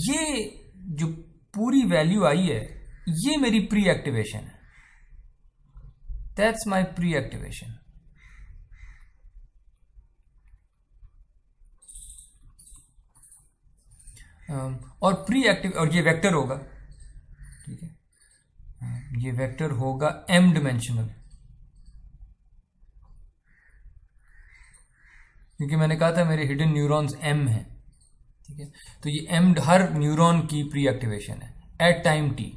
ये जो पूरी वैल्यू आई है, ये मेरी प्री एक्टिवेशन है, दैट्स माय प्री एक्टिवेशन। और प्री एक्टिव, और ये वेक्टर होगा, ठीक है, ये वेक्टर होगा m डिमेंशनल, क्योंकि मैंने कहा था मेरे हिडन न्यूरॉन्स m हैं, ठीक है। तो ये m हर न्यूरॉन की प्री एक्टिवेशन है एट टाइम t,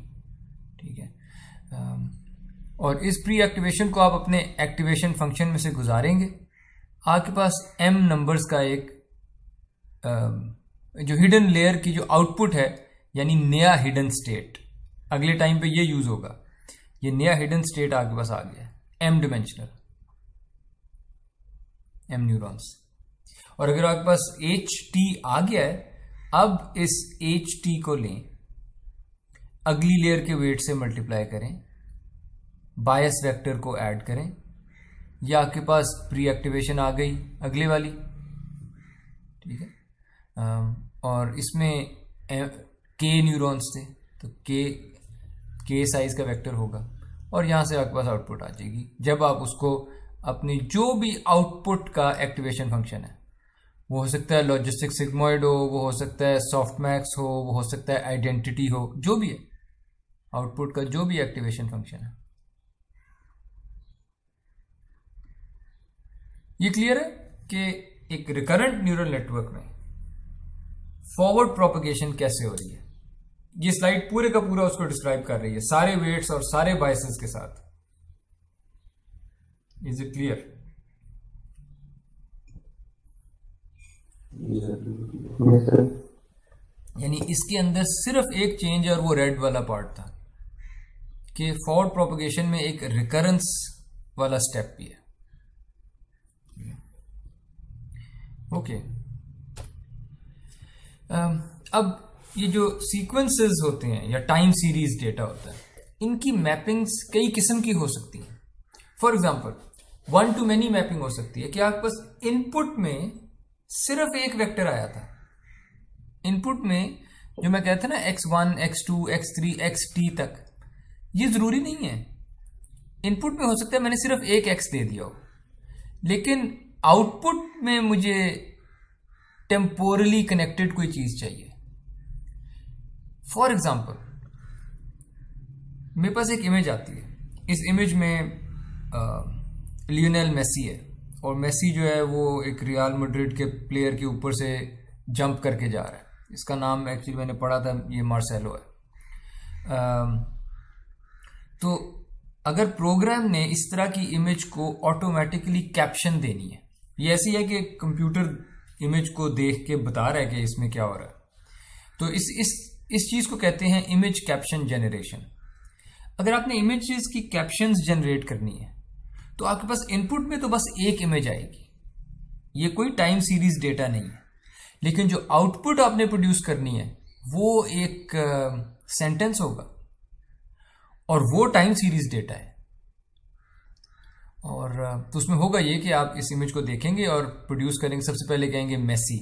ठीक है। और इस प्री एक्टिवेशन को आप अपने एक्टिवेशन फंक्शन में से गुजारेंगे, आपके पास m नंबर्स का एक जो हिडन लेयर की जो आउटपुट है, यानी नया हिडन स्टेट, अगले टाइम पे ये यूज होगा। ये नया हिडन स्टेट आपके पास आ गया है m डिमेंशनल, m न्यूरॉन्स। और अगर आपके पास HT आ गया है, अब इस HT को लें, अगली लेयर के वेट से मल्टीप्लाई करें, बायस वेक्टर को ऐड करें, या आपके पास प्री एक्टिवेशन आ गई अगले वाली, ठीक है। और इसमें K न्यूरॉन्स थे, तो K साइज का वेक्टर होगा, और यहां से आपके पास आउटपुट आ जाएगी। जब आप उसको अपनी जो भी आउटपुट का एक्टिवेशन फंक्शन है, वो हो सकता है लॉजिस्टिक सिग्मॉइड हो, वो हो सकता है सॉफ्टमैक्स हो, वो हो सकता है आइडेंटिटी हो, जो भी है आउटपुट का जो भी एक्टिवेशन फंक्शन है। ये क्लियर है कि एक रिकरेंट न्यूरल नेटवर्क में फॉरवर्ड प्रोपगेशन कैसे हो रही है। ये स्लाइड पूरे का पूरा उसको डिस्क्राइब कर रही है, सारे वेट्स और सारे बायसेस के साथ। Is it clear? यानी इसके अंदर सिर्फ एक चेंज है, और वो रेड वाला पार्ट था कि फॉरवर्ड प्रोपगेशन में एक रिकरेंस वाला स्टेप भी है। ओके, अब ये जो सीक्वेंसेस होते हैं या टाइम सीरीज डेटा होता है, इनकी मैपिंग्स कई किस्म की हो सकती हैं। For example, one two many mapping हो सकती है कि आपके पास इनपुट में सिर्फ एक वेक्टर आया था। इनपुट में जो मैं कहता ना x1, x2, x3, xt तक, ये जरूरी नहीं है। इनपुट में हो सकता है मैंने सिर्फ एक x दे दिया हो, लेकिन आउटपुट में मुझे टेम्पोरली कनेक्टेड कोई चीज चाहिए। फॉर एग्जाम्पल, मेरे पास एक इमेज आती है, इस इमेज में लियोनेल मेसी है, और मेसी जो है वो एक रियल मैड्रिड के प्लेयर के ऊपर से जंप करके जा रहा है। इसका नाम एक्चुअली मैंने पढ़ा था, ये मार्सेलो है। तो अगर प्रोग्राम ने इस तरह की इमेज को ऑटोमेटिकली कैप्शन देनी है, ये ऐसी है कि कंप्यूटर इमेज को देख के बता रहा है कि इसमें क्या हो रहा है, तो इस चीज को कहते हैं इमेज कैप्शन जनरेशन। अगर आपने इमेजेस की कैप्शंस जनरेट करनी है, तो आपके पास इनपुट में तो बस एक इमेज आएगी, ये कोई टाइम सीरीज डेटा नहीं है। लेकिन जो आउटपुट आपने प्रोड्यूस करनी है वो एक सेंटेंस होगा, और वो टाइम सीरीज डेटा है। और तो उसमें होगा ये कि आप इस इमेज को देखेंगे और प्रोड्यूस करेंगे, सबसे पहले कहेंगे मेसी,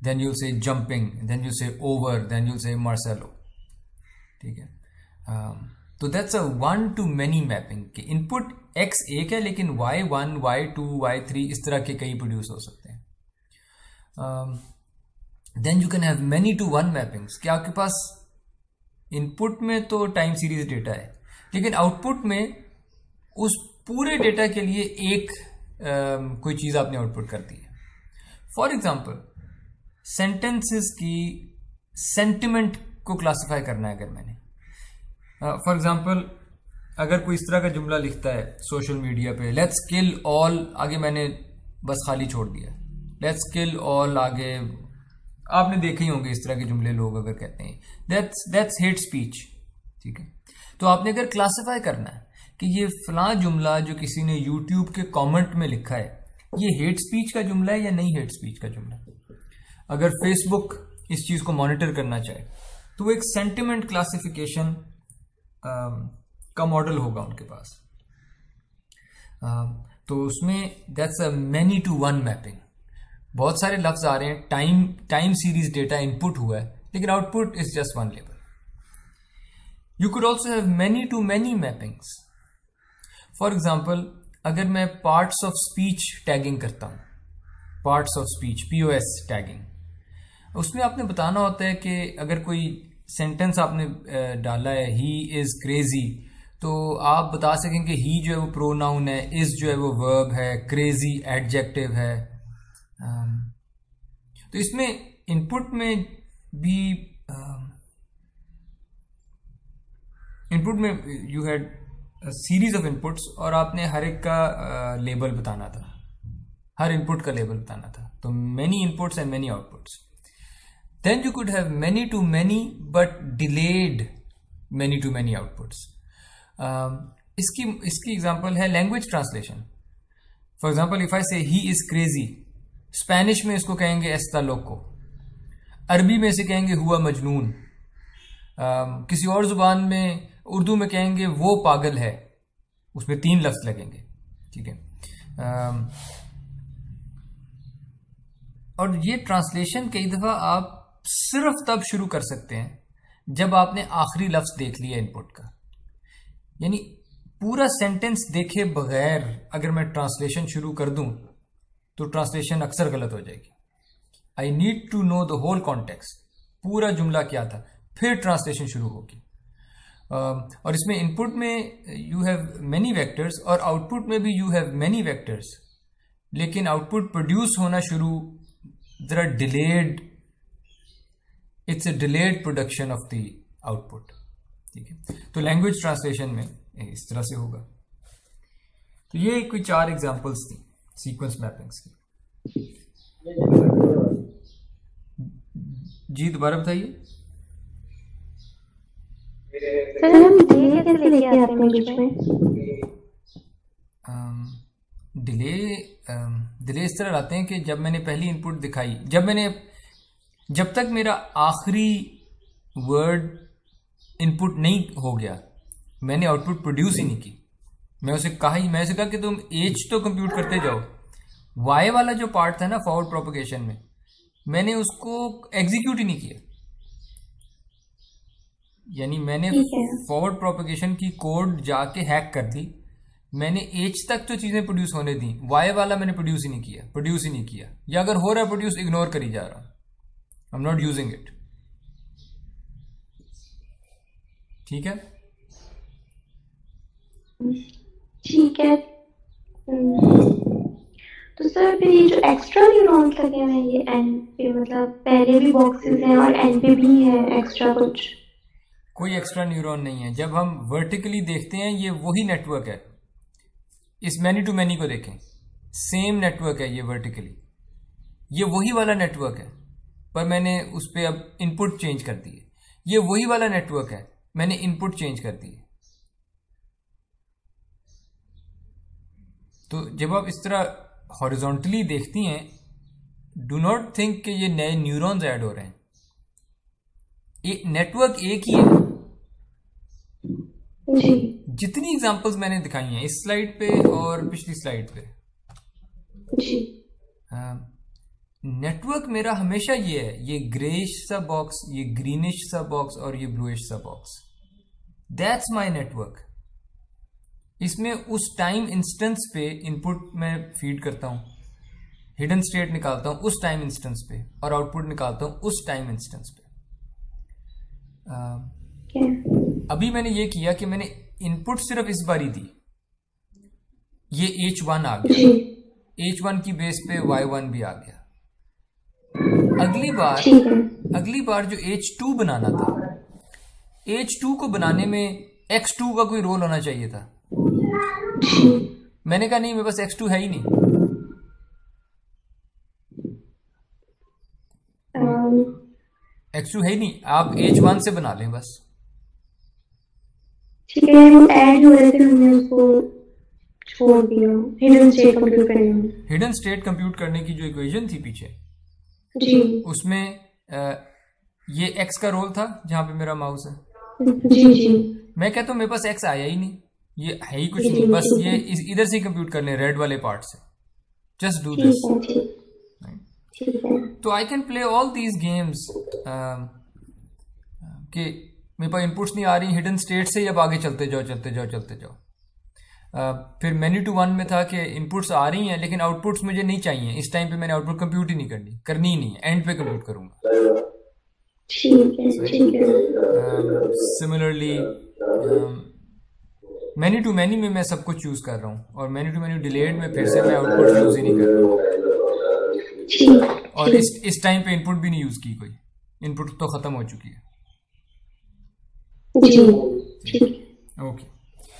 देन यू से जंपिंग, देन यू से ओवर, देन यू से मार्सेलो, ठीक है। तो that's a 1 to many mapping कि इनपुट x एक है लेकिन y1, y2, y3 इस तरह के कई प्रोड्यूस हो सकते हैं। Then you can have many to one mappings कि आपके पास इनपुट में तो टाइम सीरीज डेटा है लेकिन आउटपुट में उस पूरे डेटा के लिए एक कोई चीज आपने आउटपुट कर दी है। फॉर एग्जाम्पल सेंटेंसेस की सेंटिमेंट को क्लासिफाई करना है अगर मैंने, फॉर एग्जाम्पल अगर कोई इस तरह का जुमला लिखता है सोशल मीडिया पे, लेट्स किल ऑल, आगे मैंने बस खाली छोड़ दिया, लेट्स किल ऑल, आगे आपने देखे ही होंगे इस तरह के जुमले लोग अगर कहते हैं, दैट्स हेट स्पीच, ठीक है। तो आपने अगर क्लासिफाई करना है कि ये फलां जुमला जो किसी ने यूट्यूब के कमेंट में लिखा है ये हेट स्पीच का जुमला है या नहीं हेट स्पीच का जुमला, अगर फेसबुक इस चीज को मॉनिटर करना चाहे तो वो एक सेंटिमेंट क्लासिफिकेशन का मॉडल होगा उनके पास। तो उसमें that's a many to one mapping. बहुत सारे लफ्ज आ रहे हैं, टाइम सीरीज डेटा इनपुट हुआ है लेकिन output is just one label. You could also have many to many mappings. For example अगर मैं पार्ट्स ऑफ स्पीच टैगिंग करता हूं, parts of speech POS tagging, उसमें आपने बताना होता है कि अगर कोई सेंटेंस आपने डाला है ही इज क्रेजी, तो आप बता सकेंगे ही जो है वो प्रोनाउन है, इज जो है वो वर्ब है, क्रेजी एडजेक्टिव है। तो इसमें इनपुट में भी इनपुट में you had series of inputs और आपने हर एक का लेबल बताना था, हर इनपुट का लेबल बताना था। तो many inputs and many outputs. Then you could have many to many but delayed many to many outputs. इसकी एग्जांपल है language translation. For example if I से ही इज क्रेजी, स्पेनिश में इसको कहेंगे एस्ता लोको, अरबी में इसे कहेंगे हुआ मजनून, किसी और जुबान में उर्दू में कहेंगे वो पागल है, उसमें 3 लफ्ज लगेंगे, ठीक है। और ये ट्रांसलेशन कई दफा आप सिर्फ तब शुरू कर सकते हैं जब आपने आखिरी लफ्ज देख लिया इनपुट का, यानी पूरा सेंटेंस देखे बगैर अगर मैं ट्रांसलेशन शुरू कर दूं तो ट्रांसलेशन अक्सर गलत हो जाएगी। I need to know the whole context, पूरा जुमला क्या था, फिर ट्रांसलेशन शुरू होगी। और इसमें इनपुट में यू हैव मेनी वेक्टर्स और आउटपुट में भी यू हैव मेनी वेक्टर्स, लेकिन आउटपुट प्रोड्यूस होना शुरू जरा delayed, it's a delayed production of the output, ठीक है। तो लैंग्वेज ट्रांसलेशन में इस तरह से होगा। तो ये कोई 4 एग्जांपल्स थी सीक्वेंस मैपिंग्स की। जी दोबारा बताइए। सर हम डिले कैसे लेके आते हैं बीच में? डिले इस तरह लाते हैं कि जब मैंने पहली इनपुट दिखाई, जब तक मेरा आखिरी वर्ड इनपुट नहीं हो गया मैंने आउटपुट प्रोड्यूस ही नहीं की। मैंने उसे कहा कि तुम एज तो कंप्यूट करते जाओ, वाई वाला जो पार्ट था ना फॉरवर्ड प्रोपगेशन में, मैंने उसको एग्जीक्यूट ही नहीं किया। यानी मैंने फॉरवर्ड प्रोपगेशन की कोड जाके हैक कर दी, मैंने एज तक तो चीजें प्रोड्यूस होने दी, वाई वाला मैंने प्रोड्यूस ही नहीं किया, या अगर हो रहा है प्रोड्यूस इग्नोर करी जा रहा, I am not using it. ठीक है, ठीक है। तो सर फिर ये जो एक्स्ट्रा न्यूरॉन्स लगे हुए हैं ये एन पे, मतलब पहले भी बॉक्सेस हैं और एन पे भी है एक्स्ट्रा कुछ? कोई एक्स्ट्रा न्यूरॉन नहीं है। जब हम वर्टिकली देखते हैं ये वही नेटवर्क है। इस मैनी टू मैनी को देखें, सेम नेटवर्क है ये वर्टिकली, ये वही वाला नेटवर्क है, पर मैंने उस पर अब इनपुट चेंज कर दी है। ये वही वाला नेटवर्क है, मैंने इनपुट चेंज कर दी है। तो जब आप इस तरह हॉरिजॉन्टली देखती हैं, डू नॉट थिंक कि ये नए न्यूरॉन्स ऐड हो रहे हैं। नेटवर्क एक ही है, जितनी एग्जांपल्स मैंने दिखाई हैं इस स्लाइड पे और पिछली स्लाइड पे, जी नेटवर्क मेरा हमेशा ये है, ये ग्रेइश सा बॉक्स, ये ग्रीनिश सा बॉक्स और ये ब्लूइश सा बॉक्स, दैट्स माय नेटवर्क। इसमें उस टाइम इंस्टेंस पे इनपुट मैं फीड करता हूं, हिडन स्टेट निकालता हूं उस टाइम इंस्टेंस पे और आउटपुट निकालता हूं उस टाइम इंस्टेंस पे। अभी मैंने ये किया कि मैंने इनपुट सिर्फ इस बार ही दी, ये H1 आ गया, H1 की बेस पे Y1 भी आ गया। अगली बार जो H2 बनाना था, H2 को बनाने में X2 का कोई रोल होना चाहिए था। मैंने कहा नहीं, मेरे पास X2 है ही नहीं। X2 है ही नहीं, आप H1 से बना लें बस। ठीक है, वो ऐड हो रहे थे, हमने उसको छोड़ दिया हिडन स्टेट कंप्यूट करने में। हिडन स्टेट कंप्यूट करने की जो इक्वेशन थी पीछे, जी उसमें ये x का रोल था जहां पे मेरा माउस है। जी मैं कहता हूं मेरे पास x आया ही नहीं, ये है ही कुछ नहीं, बस ये इधर से कंप्यूट कर ले रेड वाले पार्ट से, जस्ट डू दिस। तो I can play all these games कि मेरे पास इनपुट्स नहीं आ रही हिडन स्टेट से, अब आगे चलते जाओ। फिर मेन्यू टू वन में था कि इनपुट्स आ रही हैं लेकिन आउटपुट्स मुझे नहीं चाहिए, इस टाइम पे मैंने आउटपुट कंप्यूट ही नहीं करनी ही नहीं है, एंड पे कंप्यूट करूंगा। सिमिलरली मेन्यू टू मेन्यू में मैं सब कुछ यूज कर रहा हूँ, और मेन्यू टू मेन्यू डिलेड में फिर से मैं आउटपुट यूज ही नहीं कर रहा, और इस टाइम पे इनपुट भी नहीं यूज की, कोई इनपुट तो खत्म हो चुकी है। Okay,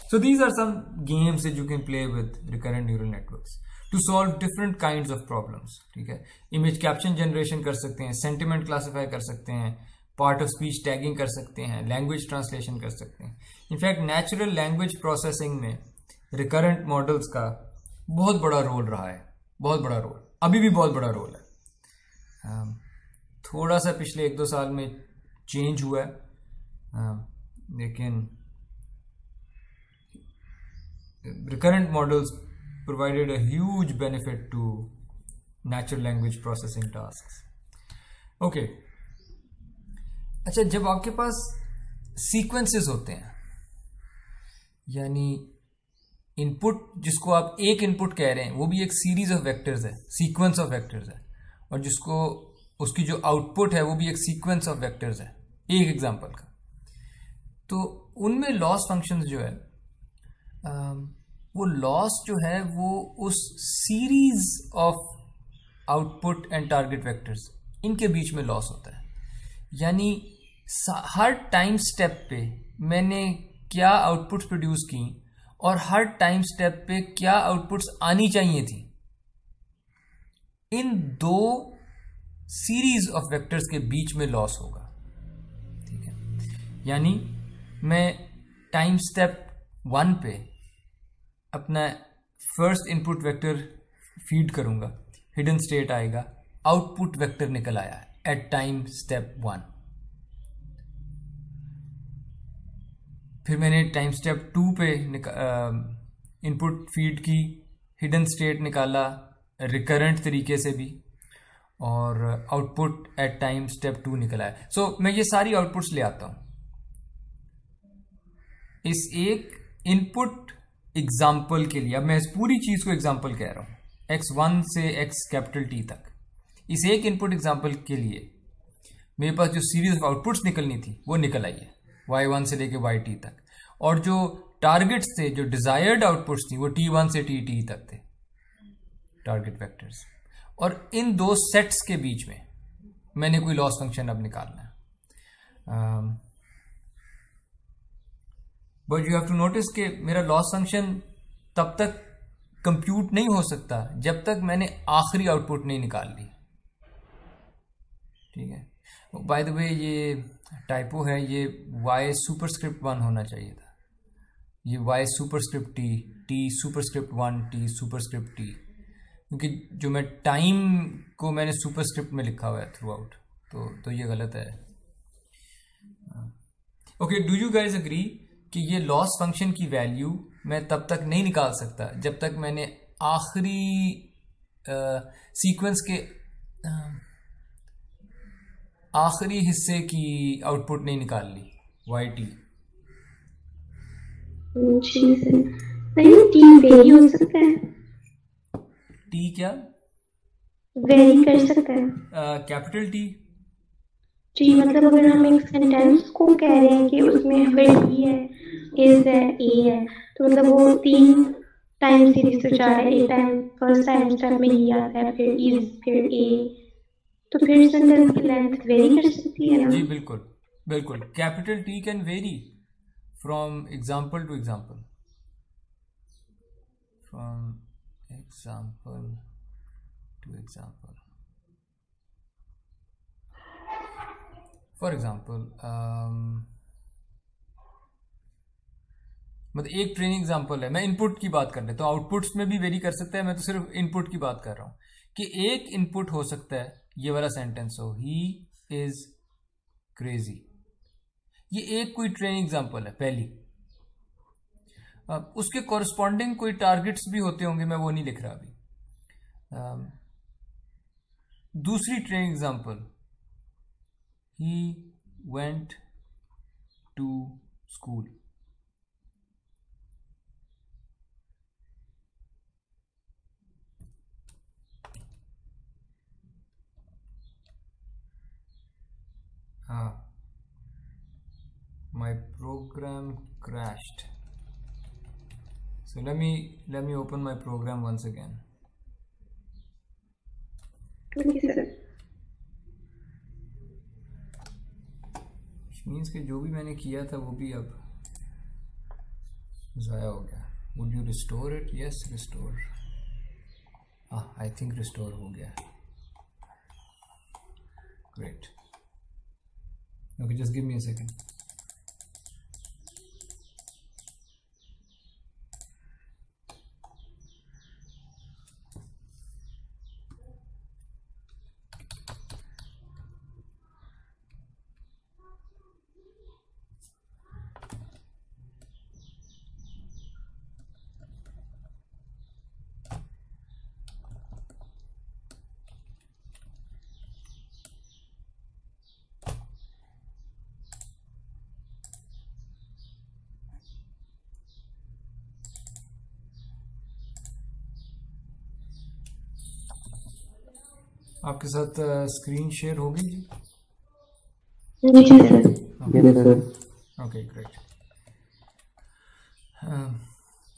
so these are some games that you can play with recurrent neural networks to solve different kinds of problems. ठीक है, इमेज कैप्शन जनरेशन कर सकते हैं, सेंटिमेंट क्लासीफाई कर सकते हैं, पार्ट ऑफ स्पीच टैगिंग कर सकते हैं, लैंग्वेज ट्रांसलेशन कर सकते हैं। इनफैक्ट नेचुरल लैंग्वेज प्रोसेसिंग में रिकरेंट मॉडल्स का बहुत बड़ा रोल रहा है, बहुत बड़ा रोल, अभी भी बहुत बड़ा रोल है। थोड़ा सा पिछले 1-2 साल में चेंज हुआ है, लेकिन recurrent models provided a huge benefit to natural language processing tasks. Okay, अच्छा, जब आपके पास सीक्वेंसेस होते हैं, यानी इनपुट जिसको आप एक इनपुट कह रहे हैं वो भी एक सीरीज ऑफ वेक्टर्स है, सीक्वेंस ऑफ वेक्टर्स है, और जिसको उसकी जो आउटपुट है वो भी एक सीक्वेंस ऑफ वेक्टर्स है, एक एग्जांपल का, तो उनमें लॉस फंक्शंस जो है वो लॉस जो है वो उस series of output and target vectors इनके बीच में लॉस होता है। यानी हर टाइम स्टेप पे मैंने क्या आउटपुट्स प्रोड्यूस की और हर टाइम स्टेप पे क्या आउटपुट्स आनी चाहिए थी, इन दो सीरीज ऑफ वेक्टर्स के बीच में लॉस होगा। ठीक है, यानी मैं टाइम स्टेप 1 पे अपना फर्स्ट इनपुट वेक्टर फीड करूंगा, हिडन स्टेट आएगा, आउटपुट वेक्टर निकल आया एट टाइम स्टेप 1। फिर मैंने टाइम स्टेप 2 पे इनपुट फीड की, हिडन स्टेट निकाला रिकरेंट तरीके से भी, और आउटपुट एट टाइम स्टेप 2 निकल आया। सो मैं ये सारी आउटपुट्स ले आता हूं इस एक इनपुट एग्जाम्पल के लिए। अब मैं इस पूरी चीज को एग्जाम्पल कह रहा हूं, x1 से x T तक, इस एक इनपुट एग्जाम्पल के लिए मेरे पास जो सीरीज ऑफ आउटपुट्स निकलनी थी वो निकल आई है, y1 से लेके yt तक, और जो टारगेट्स थे, जो डिजायर्ड आउटपुट्स थी, वो t1 से tt तक थे, टारगेट वेक्टर्स। और इन दो सेट्स के बीच में मैंने कोई लॉस फंक्शन अब निकालना है। But you have to notice कि मेरा लॉस फंक्शन तब तक कंप्यूट नहीं हो सकता जब तक मैंने आखिरी आउटपुट नहीं निकाल ली। ठीक है, बाय द वे ये टाइपो है, ये y सुपरस्क्रिप्ट 1 होना चाहिए था, ये y superscript t superscript 1 t superscript t, क्योंकि जो मैं टाइम को मैंने सुपरस्क्रिप्ट में लिखा हुआ है थ्रू आउट, तो ये गलत है। Okay, do you guys agree कि ये लॉस फंक्शन की वैल्यू मैं तब तक नहीं निकाल सकता जब तक मैंने आखिरी सीक्वेंस के आखिरी हिस्से की आउटपुट नहीं निकाल ली, YT। जी सर, टी वेरी हो सकता है? टी क्या वेरी कर सकता है? Capital T. जी, मतलब अगर हम एक सेंटेंस को कह रहे हैं कि उसमें अगर डी है, इज है, ए है, तो मतलब वो 3 टाइम सीरीज से जा रहा है। एक टाइम फर्स्ट टाइम स्टेप में ई आता है, फिर इज, फिर ए, तो फिर सेंटेंस की लेंथ वेरी कर सकती है ना? जी बिल्कुल बिल्कुल, capital T can vary from example to example, from example to example. For example मतलब एक ट्रेनिंग एग्जाम्पल है, मैं इनपुट की बात कर लेता हूँ, आउटपुट्स में भी वेरी कर सकता है, मैं तो सिर्फ इनपुट की बात कर रहा हूँ कि एक इनपुट हो सकता है ये वाला सेंटेंस हो, ही इज क्रेजी। ये एक कोई ट्रेनिंग एग्जाम्पल है पहली। उसके कॉरस्पॉन्डिंग कोई टारगेट्स भी होते होंगे, मैं वो नहीं लिख रहा अभी। दूसरी training example, he went to school। हाँ, my program crashed, so let me open my program once again। Okay, sir। Means कि जो भी मैंने किया था वो भी अब ज़ाया हो गया। Would you restore it? Yes, restore. I think restore हो गया। Great. Okay, just give me a second. आपके साथ स्क्रीन शेयर होगी जी? Okay, great.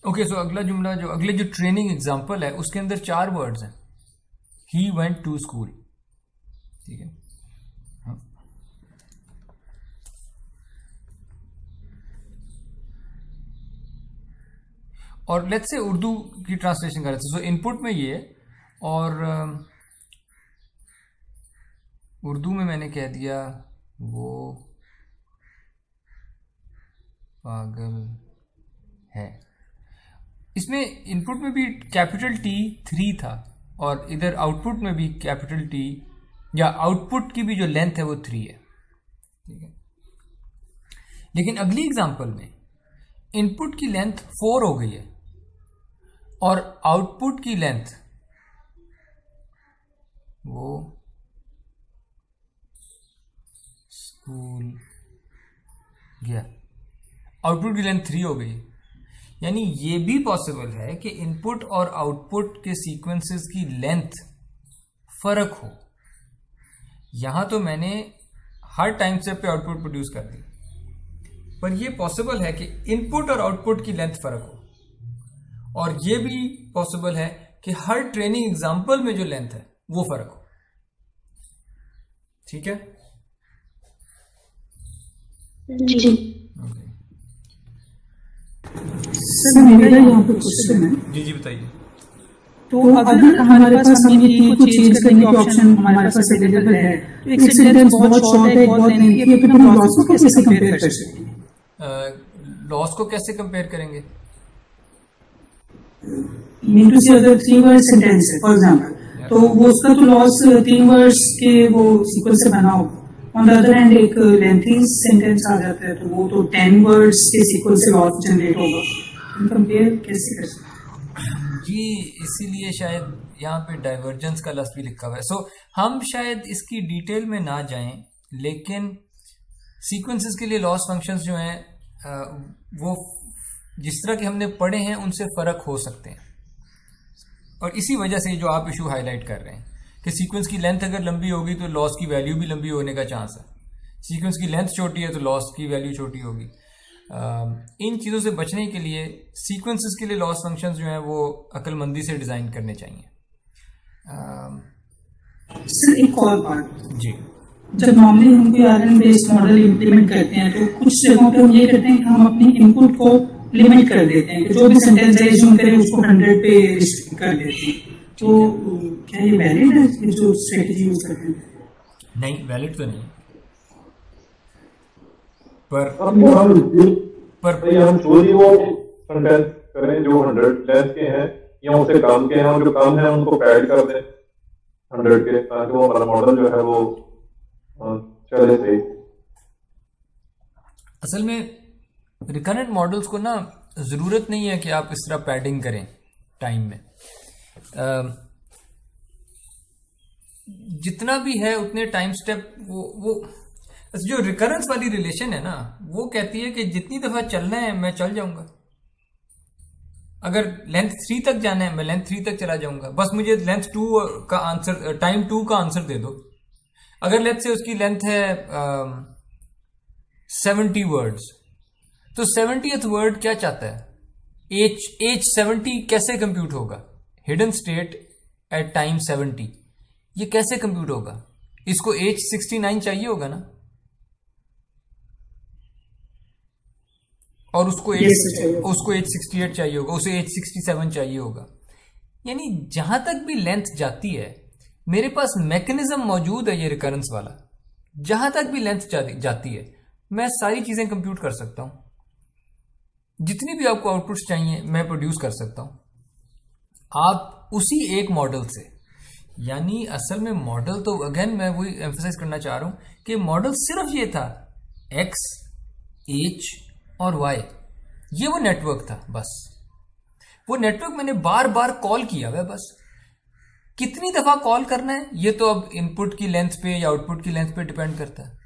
ओके, सो अगला जुमला जो अगले जो ट्रेनिंग एग्जांपल है उसके अंदर 4 वर्ड्स हैं। ही वेंट टू स्कूल, ठीक है। और लेट्स से उर्दू की ट्रांसलेशन कर रहे थे, सो इनपुट में ये, और उर्दू में मैंने कह दिया वो पागल है। इसमें इनपुट में भी कैपिटल टी 3 था और इधर आउटपुट में भी कैपिटल टी, या आउटपुट की भी जो लेंथ है वो 3 है, ठीक है। लेकिन अगली एग्जांपल में इनपुट की लेंथ 4 हो गई है और आउटपुट की लेंथ वो स्कूल गया, आउटपुट की लेंथ 3 हो गई। यानी ये भी पॉसिबल है कि इनपुट और आउटपुट के सीक्वेंसेस की लेंथ फर्क हो। यहां तो मैंने हर टाइम स्टेप पे आउटपुट प्रोड्यूस कर दी, पर यह पॉसिबल है कि इनपुट और आउटपुट की लेंथ फर्क हो, और यह भी पॉसिबल है कि हर ट्रेनिंग एग्जांपल में जो लेंथ है वो फर्क हो, ठीक है। जी। सर, मेरा यहाँ पे क्वेश्चन है। जी बताइए। तो अगर हमारे पास हम ये टी को चेंज करने का ऑप्शन हमारे पास अवेलेबल है, तो एक सेंटेंस बहुत शॉर्ट है, बहुत लेंथी है, फिर हम लॉस को कैसे कंपेयर कर सकते हैं? लॉस को कैसे कंपेयर करेंगे? मीन टू से अगर 3 वर्ड सेंटेंस है फॉर एग्जांपल, तो वो उसका तो लॉस 3 वर्ड्स के वो सीक्वेंस से बना हो, ऑन द अदर हैंड एक लेंथी सेंटेंस आ जाता है तो वो तो 10 वर्ड्स के सीक्वेंस से लॉस जनरेट होगा। हम कंपेयर कैसे कर सकते हैं जी? इसीलिए शायद यहाँ पे डाइवर्जेंस का लफ्ज भी लिखा हुआ है। सो हम शायद इसकी डिटेल में ना जाएं, लेकिन सीक्वेंसेस के लिए लॉस फंक्शंस जो हैं वो जिस तरह के हमने पढ़े हैं उनसे फर्क हो सकते हैं, और इसी वजह से जो आप इशू हाईलाइट कर रहे हैं कि सीक्वेंस की लेंथ अगर लंबी होगी तो लॉस की वैल्यू भी लंबी होने का चांस है, सीक्वेंस की लेंथ छोटी है तो लॉस की वैल्यू छोटी होगी। इन चीज़ों से बचने के लिए सीक्वेंसेस के लिए लॉस फंक्शंस जो हैं वो अक्लमंदी से डिज़ाइन करने चाहिए। सर एक और बात, जी, जब नॉर्मली हम कोई आरएन बेस्ड मॉडल इम्प्लीमेंट करते हैं तो कुछ जगहों पे हम ये करते हैं कि हम अपनी इनपुट को लिमिट कर देते हैं कि जो भी सेंटेंस है एज्यूम करें उसको 100 पे रिस्ट्रिक्ट कर देते हैं। तो क्या ये वैलिड है ये जो स्ट्रेटेजी यूज करते हैं? नहीं, वैलिड तो नहीं, पर हम चोरी वो सेंटेंस करें जो 100 लेस के हैं या उससे कम के हैं, और जो कम है उनको पैड कर दें 100 के, ताकि वो हमारा मॉडल जो है वो चले सही। असल में रिकरेंट मॉडल्स को ना जरूरत नहीं है कि आप इस तरह पैडिंग करें टाइम में। जितना भी है उतने टाइम स्टेप वो जो रिकरेंस वाली रिलेशन है ना वो कहती है कि जितनी दफा चलना है मैं चल जाऊंगा। अगर लेंथ 3 तक जाना है मैं लेंथ 3 तक चला जाऊंगा, बस मुझे लेंथ 2 का आंसर, टाइम 2 का आंसर दे दो। अगर लेंथ से उसकी लेंथ है 70 वर्ड्स, तो 70th वर्ड क्या चाहता है? एज 70 कैसे कंप्यूट होगा? हिडन स्टेट एट टाइम 70 ये कैसे कंप्यूट होगा? इसको एज 69 चाहिए होगा ना, और उसको एज 68 चाहिए होगा, उसे एज 67 चाहिए होगा। यानी जहां तक भी लेंथ जाती है मेरे पास मैकेनिज्म मौजूद है ये रिकरेंस वाला। जहां तक भी लेंथ जाती है मैं सारी चीजें कंप्यूट कर सकता हूं, जितनी भी आपको आउटपुट्स चाहिए मैं प्रोड्यूस कर सकता हूं आप उसी एक मॉडल से। यानी असल में मॉडल तो अगेन मैं वही एम्फसाइज करना चाह रहा हूं कि मॉडल सिर्फ ये था एक्स, एच और वाई, ये वो नेटवर्क था। बस वो नेटवर्क मैंने बार बार कॉल किया है, बस कितनी दफा कॉल करना है ये तो अब इनपुट की लेंथ पे या आउटपुट की लेंथ पे डिपेंड करता है।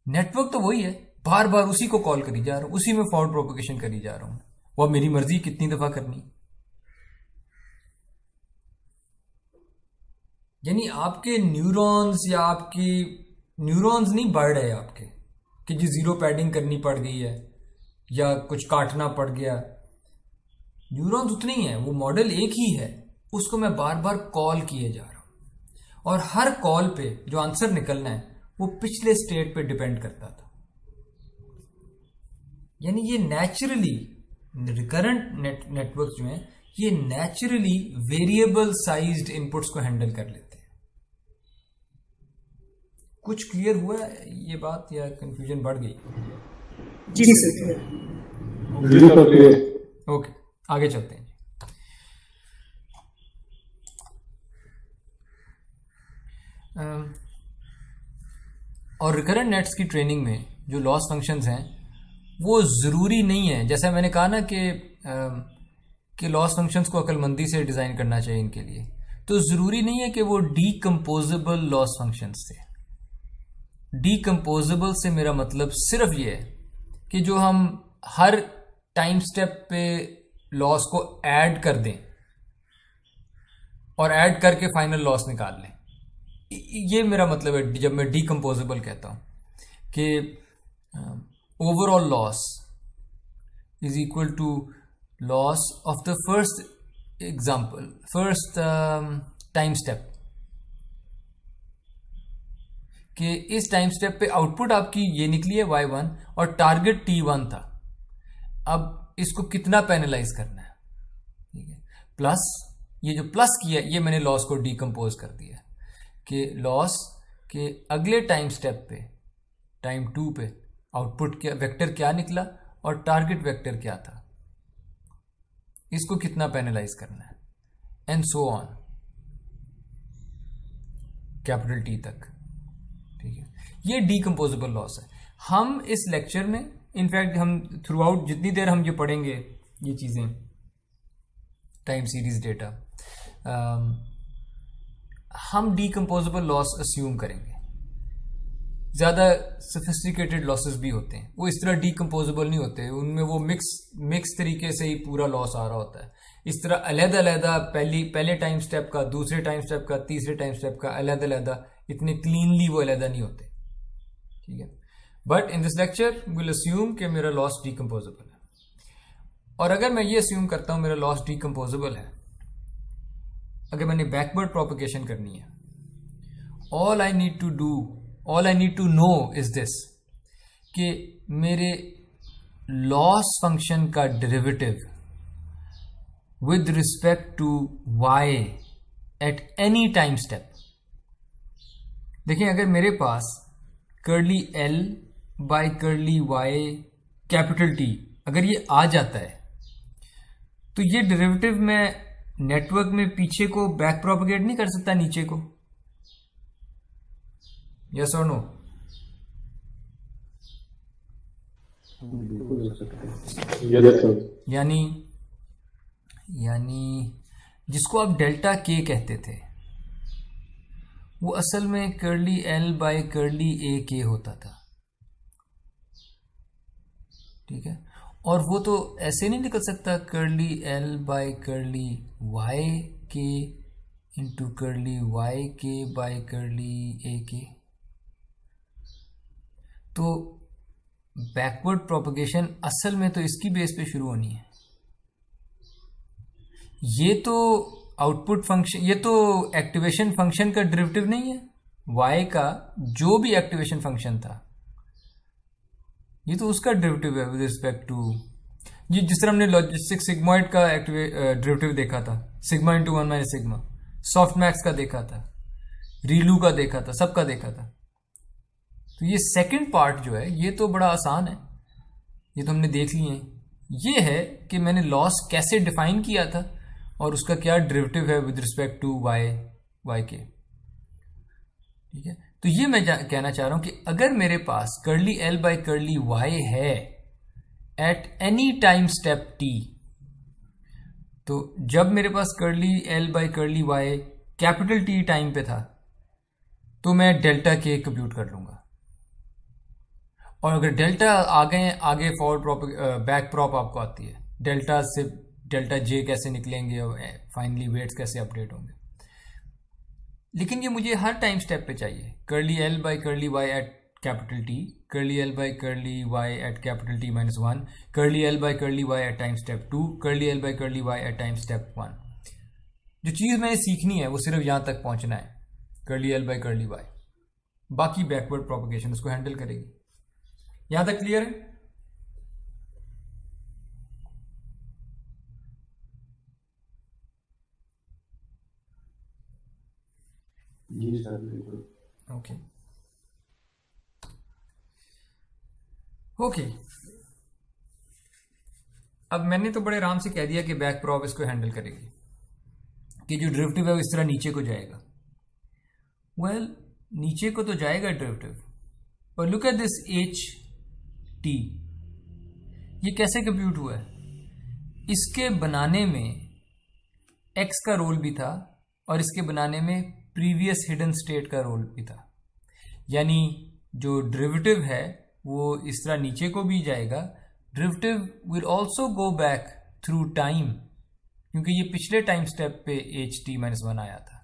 नेटवर्क तो वही है, बार बार उसी को कॉल करी जा रहा हूं, उसी में फॉरवर्ड प्रोपेगेशन करी जा रहा हूं, वो मेरी मर्जी कितनी दफा करनी। यानी आपके न्यूरॉन्स या आपकी न्यूरॉन्स नहीं बढ़ रहे आपके कि जी जीरो पैडिंग करनी पड़ गई है या कुछ काटना पड़ गया। न्यूरॉन्स उतने ही हैं, वो मॉडल एक ही है, उसको मैं बार बार कॉल किए जा रहा हूं, और हर कॉल पे जो आंसर निकलना है वो पिछले स्टेट पे डिपेंड करता था। यानी ये नेचुरली रिकरेंट नेटवर्क जो हैं ये नेचुरली वेरिएबल साइज्ड इनपुट्स को हैंडल कर लेते हैं। कुछ क्लियर हुआ ये बात या कंफ्यूजन बढ़ गई? जी सर, ओके, आगे चलते हैं। और रिकरेंट नेट्स की ट्रेनिंग में जो लॉस फंक्शंस हैं वो ज़रूरी नहीं है, जैसा मैंने कहा ना कि लॉस फंक्शंस को अक्लमंदी से डिज़ाइन करना चाहिए इनके लिए, तो ज़रूरी नहीं है कि वो डीकम्पोजेबल लॉस फंक्शंस थे। डीकम्पोजेबल से मेरा मतलब सिर्फ ये है कि जो हम हर टाइम स्टेप पे लॉस को ऐड कर दें और ऐड करके फाइनल लॉस निकाल लें, ये मेरा मतलब है जब मैं डीकम्पोजेबल कहता हूं कि overall loss is equal to loss of the first time step, कि इस टाइम स्टेप पे आउटपुट आपकी ये निकली है y1 और टारगेट t1 था। अब इसको कितना पेनलाइज करना है, ठीक है, प्लस ये जो प्लस किया ये मैंने लॉस को डीकम्पोज कर दिया कि लॉस के अगले टाइम स्टेप पे टाइम 2 पे आउटपुट क्या वेक्टर क्या निकला और टारगेट वेक्टर क्या था, इसको कितना पेनलाइज करना है, and so on capital T तक। ठीक है, ये डीकम्पोजेबल लॉस है। हम इस लेक्चर में इनफैक्ट हम थ्रू आउट जितनी देर हम ये पढ़ेंगे ये चीज़ें टाइम सीरीज डेटा, हम डीकम्पोजेबल लॉस अस्यूम करेंगे। ज़्यादा सोफिस्टिकेटेड लॉसेस भी होते हैं, वो इस तरह डीकम्पोजेबल नहीं होते, उनमें वो मिक्स तरीके से ही पूरा लॉस आ रहा होता है। इस तरह अलग-अलग पहले टाइम स्टेप का, दूसरे टाइम स्टेप का, तीसरे टाइम स्टेप का अलग-अलग इतने क्लीनली वो अलग नहीं होते, ठीक है। But in this lecture will assume कि मेरा लॉस डीकम्पोजेबल है। और अगर मैं ये अस्यूम करता हूं मेरा लॉस डीकम्पोजेबल है, अगर मैंने बैकवर्ड प्रोपगेशन करनी है, all I need to know is this कि मेरे लॉस फंक्शन का derivative with respect to y at any time step. देखिए, अगर मेरे पास curly L by curly y capital T अगर ये आ जाता है, तो ये डेरिवेटिव मैं नेटवर्क में पीछे को बैक प्रोपगेट नहीं कर सकता नीचे को, यस और नो? यानी जिसको आप डेल्टा के कहते थे वो असल में curly L by curly A के होता था, ठीक है। और वो तो ऐसे नहीं निकल सकता curly L by curly Y K into curly Y K by curly A K. तो बैकवर्ड प्रोपगेशन असल में तो इसकी बेस पे शुरू होनी है। ये तो आउटपुट फंक्शन, ये तो एक्टिवेशन फंक्शन का डेरिवेटिव नहीं है, y का जो भी एक्टिवेशन फंक्शन था ये तो उसका डेरिवेटिव है विद रिस्पेक्ट टू, ये जिस तरह हमने लॉजिस्टिक सिग्मॉइड का डेरिवेटिव देखा था, sigma into 1 minus sigma, soft max का देखा था, रीलू का देखा था, सबका देखा था। तो ये सेकंड पार्ट जो है ये तो बड़ा आसान है, ये तो हमने देख लिए हैं। ये है कि मैंने लॉस कैसे डिफाइन किया था और उसका क्या डेरिवेटिव है विद रिस्पेक्ट टू वाई के, ठीक है। तो ये मैं कहना चाह रहा हूं कि अगर मेरे पास curly L by curly y है at any time step t, तो जब मेरे पास curly L by curly y capital T time पे था तो मैं डेल्टा के कंप्यूट कर लूंगा। और अगर डेल्टा आगे फॉरवर्ड बैक प्रॉप आपको आती है, डेल्टा से डेल्टा जे कैसे निकलेंगे और फाइनली वेट्स कैसे अपडेट होंगे। लेकिन ये मुझे हर टाइम स्टेप पे चाहिए, curly L by curly Y at capital T, curly L by curly Y at capital T minus 1, curly L by curly Y at time step 2, curly L by curly Y at time step 1। जो चीज मैंने सीखनी है वो सिर्फ यहां तक पहुंचना है, curly L by curly Y, बाकी बैकवर्ड प्रोपगेशन उसको हैंडल करेगी। यहां तक क्लियर है? जी सर, बिल्कुल। ओके। अब मैंने तो बड़े आराम से कह दिया कि बैक प्रॉप इसको हैंडल करेगी, कि जो डेरिवेटिव है वो इस तरह नीचे को जाएगा। वेल, नीचे को तो जाएगा डेरिवेटिव, पर look at this H T, ये कैसे कंप्यूट हुआ है? इसके बनाने में एक्स का रोल भी था और इसके बनाने में प्रीवियस हिडन स्टेट का रोल भी था। यानी जो डेरिवेटिव है वो इस तरह नीचे को भी जाएगा। Derivative will also go back through time, क्योंकि ये पिछले टाइम स्टेप पे एच टी माइनस 1 आया था।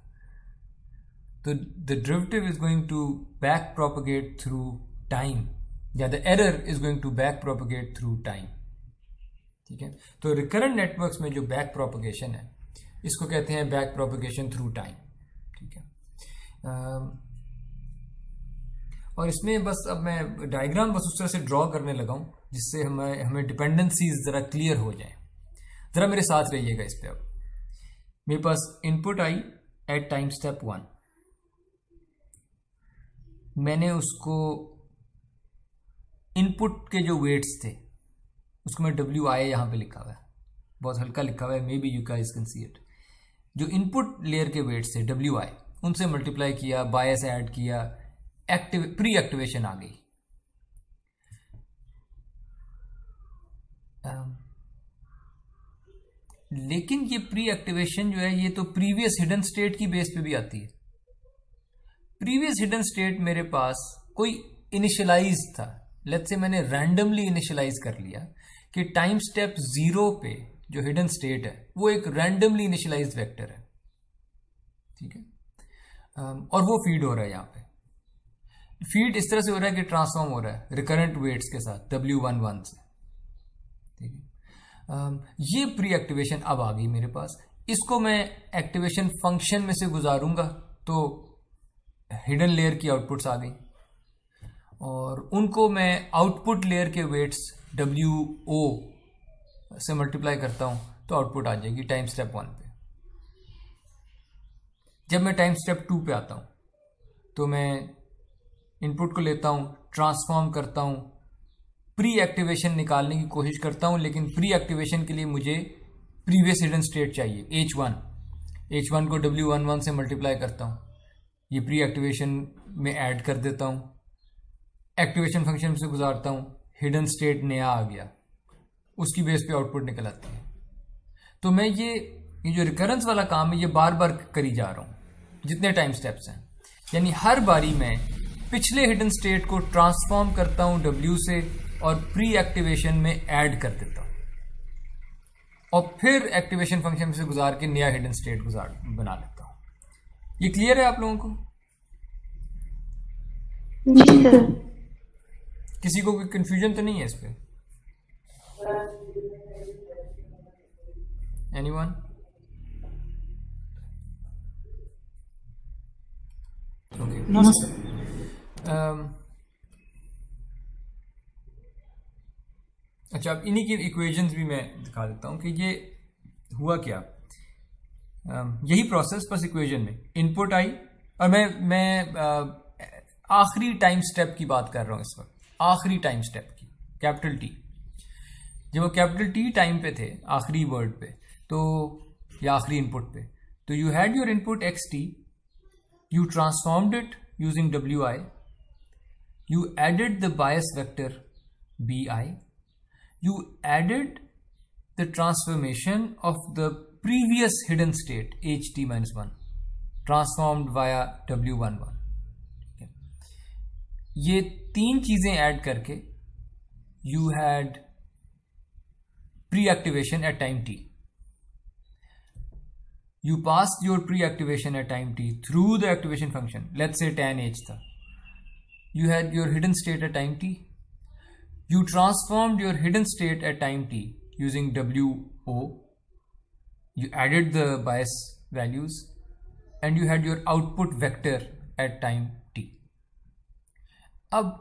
तो the derivative is going to back propagate through time, या the error is going to back propagate through time, ठीक है। तो रिकरेंट नेटवर्क्स में जो बैक प्रोपगेशन है इसको कहते हैं बैक प्रोपगेशन थ्रू टाइम, ठीक है। और इसमें बस अब मैं डायग्राम बस उस तरह से ड्रॉ करने लगा हूं जिससे हमें डिपेंडेंसीज जरा क्लियर हो जाए। जरा मेरे साथ रहिएगा इस पे। अब मेरे पास इनपुट आई एट टाइम स्टेप 1, मैंने उसको इनपुट के जो वेट्स थे उसको मैं WI यहां पे लिखा हुआ है, बहुत हल्का लिखा हुआ है, may be you guys can see it. जो इनपुट लेयर के वेट्स थे WI, उनसे मल्टीप्लाई किया, बायस ऐड किया, प्री एक्टिवेशन आ गई। लेकिन ये प्री एक्टिवेशन जो है ये तो प्रीवियस हिडन स्टेट की बेस पे भी आती है। प्रीवियस हिडन स्टेट मेरे पास कोई इनिशियलाइज था, लेट्स से मैंने रैंडमली इनिशियलाइज कर लिया कि टाइम स्टेप 0 पे जो हिडन स्टेट है वो एक रैंडमली इनिशियलाइज्ड वेक्टर है, ठीक है। और वो फीड हो रहा है, यहाँ पे फीड इस तरह से हो रहा है कि ट्रांसफॉर्म हो रहा है रिकरेंट वेट्स के साथ W11 से, ठीक है। ये प्री एक्टिवेशन अब आ गई मेरे पास। इसको मैं एक्टिवेशन फंक्शन में से गुजारूंगा तो हिडन लेयर की आउटपुट्स आ गई, और उनको मैं आउटपुट लेयर के वेट्स WO से मल्टीप्लाई करता हूं तो आउटपुट आ जाएगी टाइम स्टेप 1 पे। जब मैं टाइम स्टेप 2 पे आता हूं तो मैं इनपुट को लेता हूं, ट्रांसफॉर्म करता हूं, प्री एक्टिवेशन निकालने की कोशिश करता हूं, लेकिन प्री एक्टिवेशन के लिए मुझे प्रीवियस हिडन स्टेट चाहिए H1 को W11 से मल्टीप्लाई करता हूं, ये प्री एक्टिवेशन में ऐड कर देता हूं, एक्टिवेशन फंक्शन से गुजारता हूं, हिडन स्टेट नया आ गया, उसकी बेस पे आउटपुट निकल आती है। तो मैं ये जो रिकरेंस वाला काम है ये बार बार करी जा रहा हूं जितने टाइम स्टेप्स हैं, यानी हर बारी मैं पिछले हिडन स्टेट को ट्रांसफॉर्म करता हूं W से और प्री एक्टिवेशन में ऐड कर देता हूं, और फिर एक्टिवेशन फंक्शन से गुजार के नया हिडन स्टेट बना लेता हूं। ये क्लियर है आप लोगों को? जी सर। किसी को कोई कंफ्यूजन तो नहीं है इस पे? एनीवन? ओके। अच्छा, अब इन्हीं की इक्वेशंस भी मैं दिखा देता हूं कि ये हुआ क्या। यही प्रोसेस बस इक्वेशन में इनपुट आई, और मैं आखिरी टाइम स्टेप की बात कर रहा हूं इस वक्त, आखिरी टाइम स्टेप की, कैपिटल टी। जब वो कैपिटल टी टाइम पे थे आखिरी वर्ड पे, तो या आखिरी इनपुट पे, तो you had your input xt, you transformed it using Wi, you added the bias vector Bi, you added the transformation of the previous hidden state Ht-1 transformed via W11। ये तीन चीजें add करके you had pre-activation at time t। You passed your pre-activation at time t through the activation function, let's say tan h था। You had your hidden state at time t, you transformed your hidden state at time t using WO, you added the bias values, and you had your output vector at time t। अब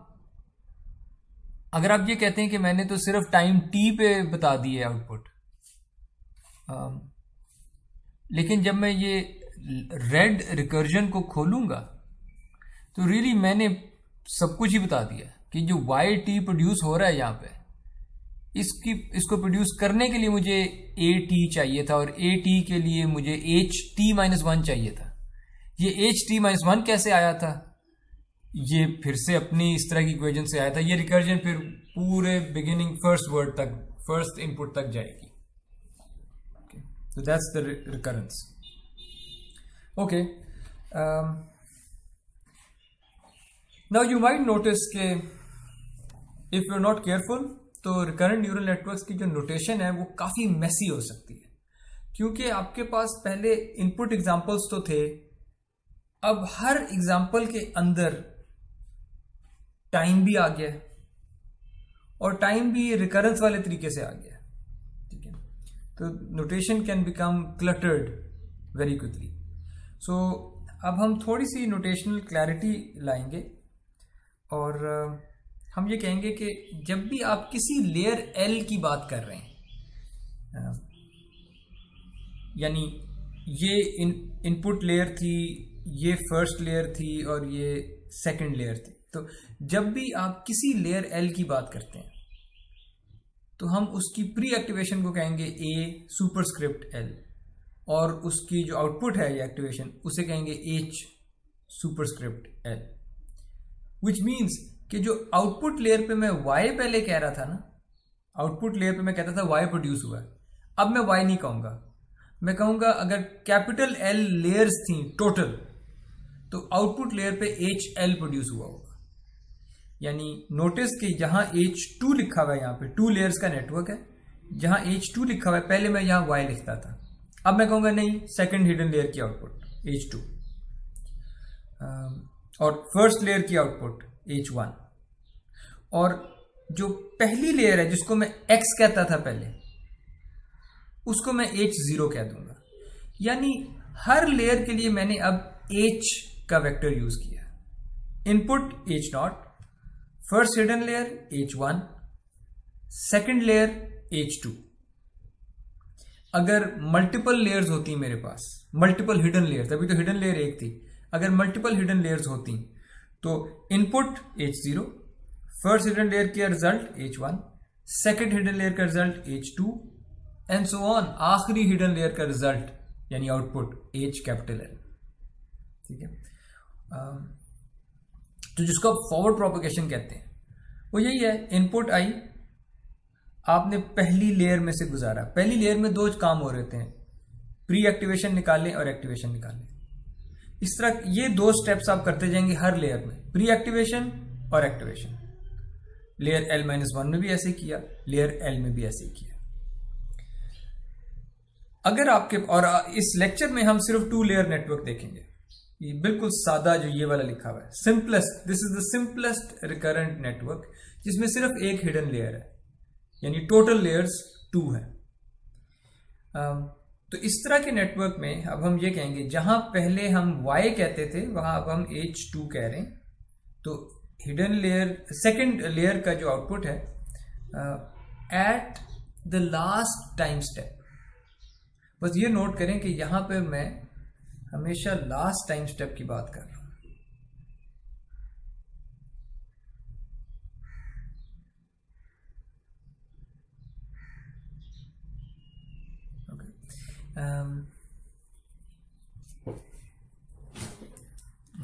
अगर आप ये कहते हैं कि मैंने तो सिर्फ टाइम t पे बता दिए आउटपुट, लेकिन जब मैं ये रेड रिकर्जन को खोलूंगा तो रियली मैंने सब कुछ ही बता दिया कि जो YT प्रोड्यूस हो रहा है यहाँ पे, इसको प्रोड्यूस करने के लिए मुझे AT चाहिए था, और AT के लिए मुझे HT-1 चाहिए था। ये HT-1 कैसे आया था? ये फिर से अपनी इस तरह की इक्वेशन से आया था। ये रिकर्जन फिर पूरे बिगिनिंग फर्स्ट वर्ड तक, फर्स्ट इनपुट तक जाएगी। So that's the recurrence. Okay. Now you might notice कि if you're not careful, तो recurrent neural networks की जो notation है वो काफी messy हो सकती है, क्योंकि आपके पास पहले input examples तो थे, अब हर example के अंदर time भी आ गया, और time भी recurrence वाले तरीके से आ गया। तो notation can become cluttered very quickly. So अब हम थोड़ी सी नोटेशनल क्लैरिटी लाएंगे, और हम ये कहेंगे कि जब भी आप किसी लेयर L की बात कर रहे हैं, यानी ये इनपुट लेयर थी, ये फर्स्ट लेयर थी, और ये सेकंड लेयर थी, तो जब भी आप किसी लेयर L की बात करते हैं तो हम उसकी प्री एक्टिवेशन को कहेंगे A सुपरस्क्रिप्ट L, और उसकी जो आउटपुट है ये एक्टिवेशन उसे कहेंगे H superscript L। Which means कि जो आउटपुट लेयर पे मैं y पहले कह रहा था ना, आउटपुट लेयर पे मैं कहता था y प्रोड्यूस हुआ है, अब मैं y नहीं कहूंगा, मैं कहूंगा अगर कैपिटल L लेयर्स थी टोटल तो आउटपुट लेयर पे HL प्रोड्यूस हुआ होगा। यानी नोटिस कि जहां H2 लिखा हुआ है, यहां पे 2 लेयर्स का नेटवर्क है, जहां H2 लिखा हुआ है पहले मैं यहां Y लिखता था, अब मैं कहूंगा नहीं, सेकंड हिडन लेयर की आउटपुट H2 और फर्स्ट लेयर की आउटपुट H1, और जो पहली लेयर है जिसको मैं X कहता था पहले, उसको मैं H0 कह दूंगा। यानी हर लेयर के लिए मैंने अब H का वेक्टर यूज किया। Input H0, first hidden layer H1, second layer H2। अगर मल्टीपल लेयर्स होती मेरे पास, मल्टीपल हिडन लेयर्स, अभी तो हिडन लेयर एक थी, अगर मल्टीपल हिडन लेयर्स होती तो input H0, first hidden layer का result H1, second hidden layer का result H2 and so on, आखिरी हिडन लेयर का रिजल्ट यानी आउटपुट H कैपिटल L। ठीक है, तो जिसको आप फॉरवर्ड प्रोपगेशन कहते हैं वो यही है। इनपुट आई, आपने पहली लेयर में से गुजारा, पहली लेयर में 2 काम हो रहे थे, प्री एक्टिवेशन निकालें और एक्टिवेशन निकालें। इस तरह ये 2 स्टेप्स आप करते जाएंगे हर लेयर में, प्री एक्टिवेशन और एक्टिवेशन। लेयर L-1 में भी ऐसे किया, लेयर L में भी ऐसे किया। अगर आपके, और इस लेक्चर में हम सिर्फ 2 लेयर नेटवर्क देखेंगे, ये बिल्कुल सादा जो ये वाला लिखा हुआ है, simplest, this is the simplest recurrent network, जिसमें सिर्फ एक हिडन लेयर है, यानी टोटल लेयर्स 2 है। तो इस तरह के नेटवर्क में अब हम ये कहेंगे, जहां पहले हम Y कहते थे वहां अब हम H2 कह रहे हैं। तो हिडन लेयर, सेकंड लेयर का जो आउटपुट है at the last time step, बस ये नोट करें कि यहां पे मैं हमेशा लास्ट टाइम स्टेप की बात कर रहा हूं।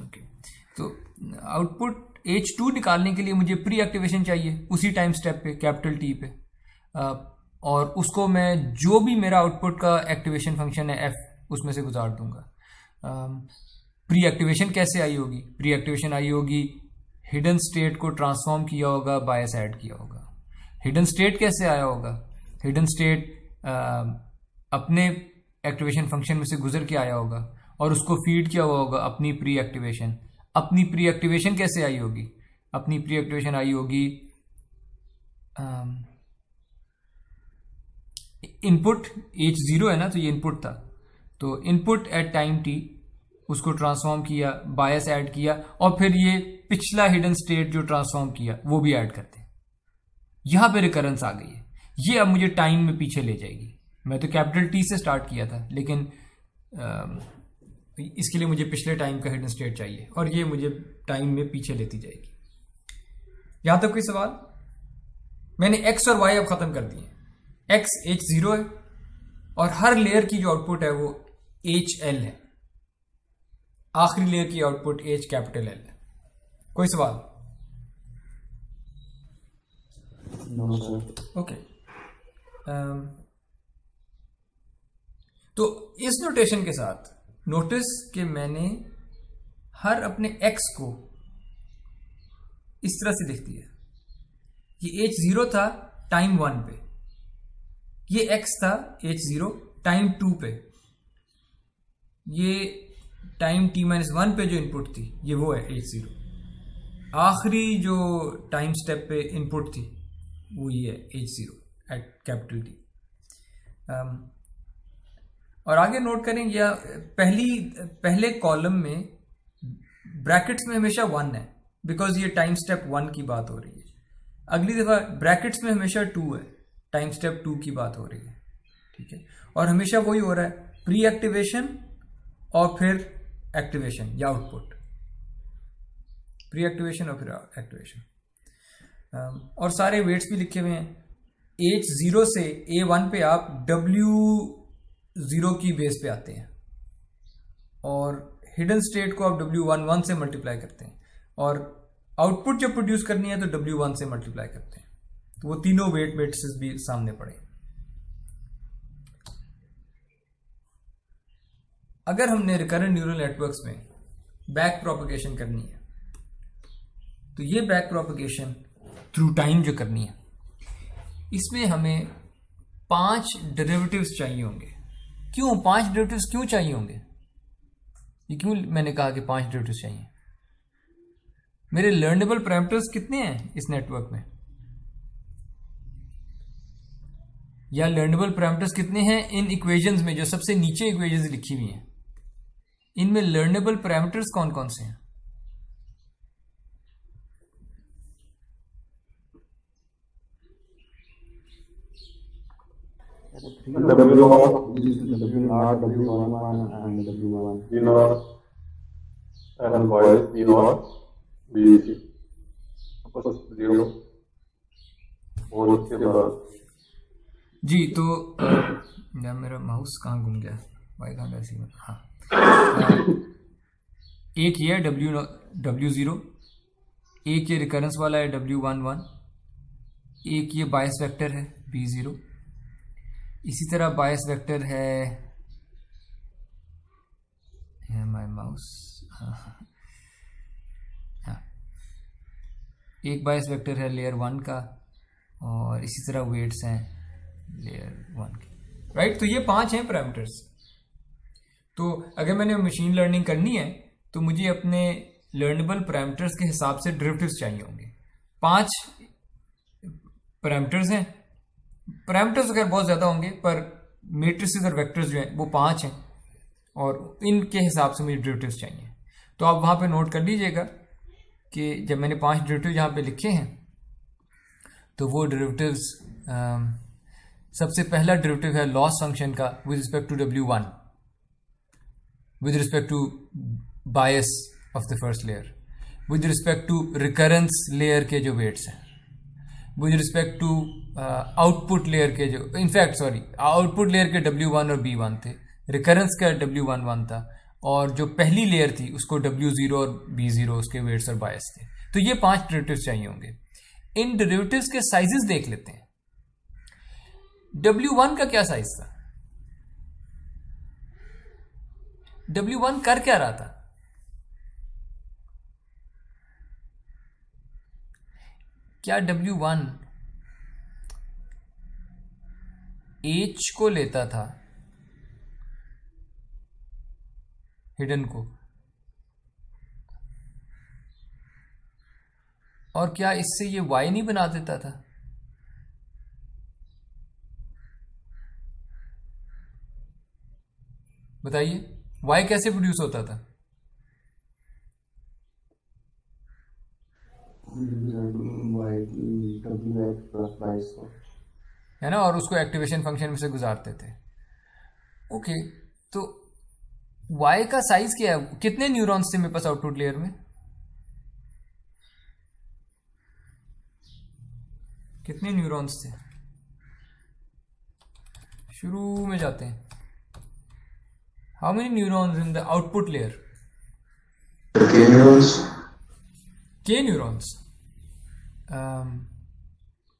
ओके, तो आउटपुट H2 निकालने के लिए मुझे प्री एक्टिवेशन चाहिए उसी टाइम स्टेप पे, कैपिटल T पे, और उसको मैं जो भी मेरा आउटपुट का एक्टिवेशन फंक्शन है F, उसमें से गुजार दूंगा। प्री एक्टिवेशन कैसे आई होगी? प्री एक्टिवेशन आई होगी, हिडन स्टेट को ट्रांसफॉर्म किया होगा, बायस ऐड किया होगा। हिडन स्टेट कैसे आया होगा? हिडन स्टेट अपने एक्टिवेशन फंक्शन में से गुजर के आया होगा और उसको फीड किया हुआ होगा अपनी प्री एक्टिवेशन। अपनी प्री एक्टिवेशन कैसे आई होगी? अपनी प्री एक्टिवेशन आई होगी, इनपुट H0 है ना, तो ये इनपुट था, तो इनपुट एट टाइम T, उसको ट्रांसफॉर्म किया, बायस ऐड किया, और फिर ये पिछला हिडन स्टेट जो ट्रांसफॉर्म किया वो भी ऐड करते हैं। यहां पे रिकरेंस आ गई है, ये अब मुझे टाइम में पीछे ले जाएगी। मैं तो कैपिटल T से स्टार्ट किया था, लेकिन इसके लिए मुझे पिछले टाइम का हिडन स्टेट चाहिए और ये मुझे टाइम में पीछे लेती जाएगी। यहां तक कोई सवाल? मैंने X और Y अब खत्म कर दिए। X H0 है और हर लेयर की जो आउटपुट है वो HL है, आखिरी लेयर की आउटपुट H कैपिटल L है। कोई सवाल? No sir. ओके, तो इस नोटेशन के साथ नोटिस कि मैंने हर अपने X को इस तरह से लिख दिया। ये H0 था टाइम 1 पे, ये X था H0 टाइम 2 पे, ये टाइम T-1 पे जो इनपुट थी ये वो है H0। आखिरी जो टाइम स्टेप पे इनपुट थी वो ये है H0 एट कैपिटल T। और आगे नोट करें, या पहले कॉलम में ब्रैकेट्स में हमेशा 1 है, बिकॉज ये टाइम स्टेप 1 की बात हो रही है। अगली दफा ब्रैकेट्स में हमेशा 2 है, टाइम स्टेप 2 की बात हो रही है। ठीक है, और हमेशा वही हो रहा है, प्री एक्टिवेशन और फिर एक्टिवेशन या आउटपुट, प्री एक्टिवेशन और फिर एक्टिवेशन। और सारे वेट्स भी लिखे हुए हैं। H0 से A1 पे आप W0 की बेस पे आते हैं और हिडन स्टेट को आप W11 से मल्टीप्लाई करते हैं, और आउटपुट जब प्रोड्यूस करनी है तो W1 से मल्टीप्लाई करते हैं, तो वो तीनों वेट मैट्रिसेस भी सामने पड़े। अगर हमने रिकरेंट न्यूरल नेटवर्क्स में बैक प्रोपगेशन करनी है तो ये बैक प्रोपगेशन थ्रू टाइम जो करनी है, इसमें हमें 5 डेरिवेटिव्स चाहिए होंगे। क्यों 5 डेरिवेटिव्स क्यों चाहिए होंगे? ये क्यों मैंने कहा कि 5 डेरिवेटिव्स चाहिए? मेरे लर्नेबल पैरामीटर्स कितने हैं इस नेटवर्क में, या लर्नेबल पैरामीटर्स कितने हैं इन इक्वेशंस में जो सबसे नीचे इक्वेशंस लिखी हुई हैं, इनमें लर्नेबल पैरामीटर्स कौन कौन से हैं? W0, W0, W11 and W1. V0, and voice V0, V0, 0, और उसके बाद जी तो यार मेरा माउस कहाँ घूम गया, वाई कहाँ ऐसी में, हाँ एक ये है W0, एक ये रिकरेंस वाला है W11, एक ये बायस वेक्टर है B0, इसी तरह बायस वेक्टर है माय माउस, हाँ एक बायस वेक्टर है लेयर 1 का, और इसी तरह वेट्स हैं लेयर 1 के, राइट। तो ये 5 हैं पैरामीटर्स। तो अगर मैंने मशीन लर्निंग करनी है तो मुझे अपने लर्नेबल पैरामीटर्स के हिसाब से डेरिवेटिव्स चाहिए होंगे। 5 पैरामीटर्स हैं, पैरामीटर्स अगर बहुत ज़्यादा होंगे पर मैट्रिसेस और वेक्टर्स जो हैं वो 5 हैं, और इनके हिसाब से मुझे डेरिवेटिव्स चाहिए। तो आप वहाँ पे नोट कर लीजिएगा कि जब मैंने 5 डेरिवेटिव यहाँ पे लिखे हैं तो वो डेरिवेटिव्स, सबसे पहला डेरिवेटिव है लॉस फंक्शन का with respect to W1 with respect to bias of the first layer, with respect to recurrence layer के जो वेट्स हैं, with respect to output layer के जो, इनफैक्ट सॉरी आउटपुट लेयर के W1 और B1 थे, recurrence का W11 था, और जो पहली लेयर थी उसको W0 और B0 उसके वेट्स और बायस थे। तो ये 5 डेरिवेटिव्स चाहिए होंगे। इन डेरिवेटिव्स के साइजेस देख लेते हैं। W1 का क्या साइज था? W1 कर क्या रहा था? क्या W1 H को लेता था, हिडन को, और क्या इससे ये Y नहीं बना देता था? बताइए Y कैसे प्रोड्यूस होता था? है ना, और उसको एक्टिवेशन फंक्शन में से गुजारते थे। ओके, तो Y का साइज क्या है? कितने न्यूरॉन्स थे मेरे पास आउटपुट लेयर में? कितने न्यूरॉन्स थे? शुरू में जाते हैं। How many neurons in the output layer? K neurons.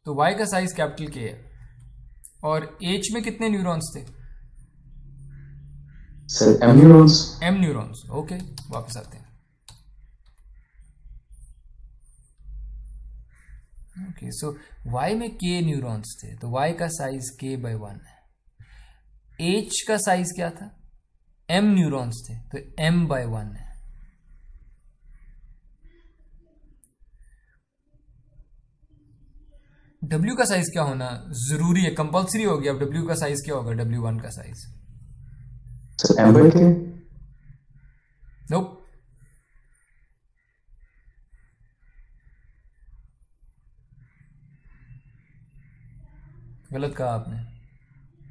तो Y का साइज कैपिटल K है, और H में कितने न्यूरॉन्स थे? Sir M neurons. M neurons. Okay, वापस आते हैं। ओके, सो Y में K न्यूरॉन्स थे, तो Y का साइज K/1 है। H का साइज क्या था? M न्यूरॉन्स थे, तो M/1 है। W का साइज क्या होना जरूरी है, कंपल्सरी हो गया। अब W का साइज क्या होगा? W1 का साइज M/K। नोप, गलत कहा आपने,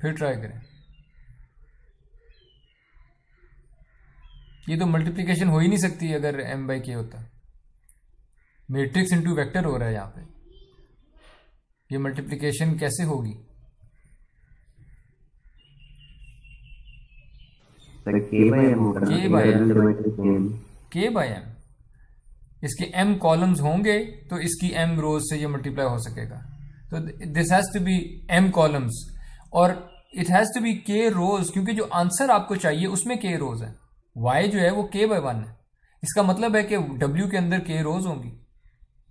फिर ट्राई करें। ये तो मल्टीप्लिकेशन हो ही नहीं सकती अगर M/K होता। मैट्रिक्स इनटू वेक्टर हो रहा है यहाँ पे, ये मल्टीप्लिकेशन कैसे होगी? K by M होगा। K by M। इसके m कॉलम्स होंगे तो इसकी m रोज से ये मल्टीप्लाई हो सकेगा। तो this has to be m columns और it has to be k rows, क्योंकि जो आंसर आपको चाहिए उसमें k रोज है। y जो है वो k/1 है, इसका मतलब है कि w के अंदर k रोज होंगी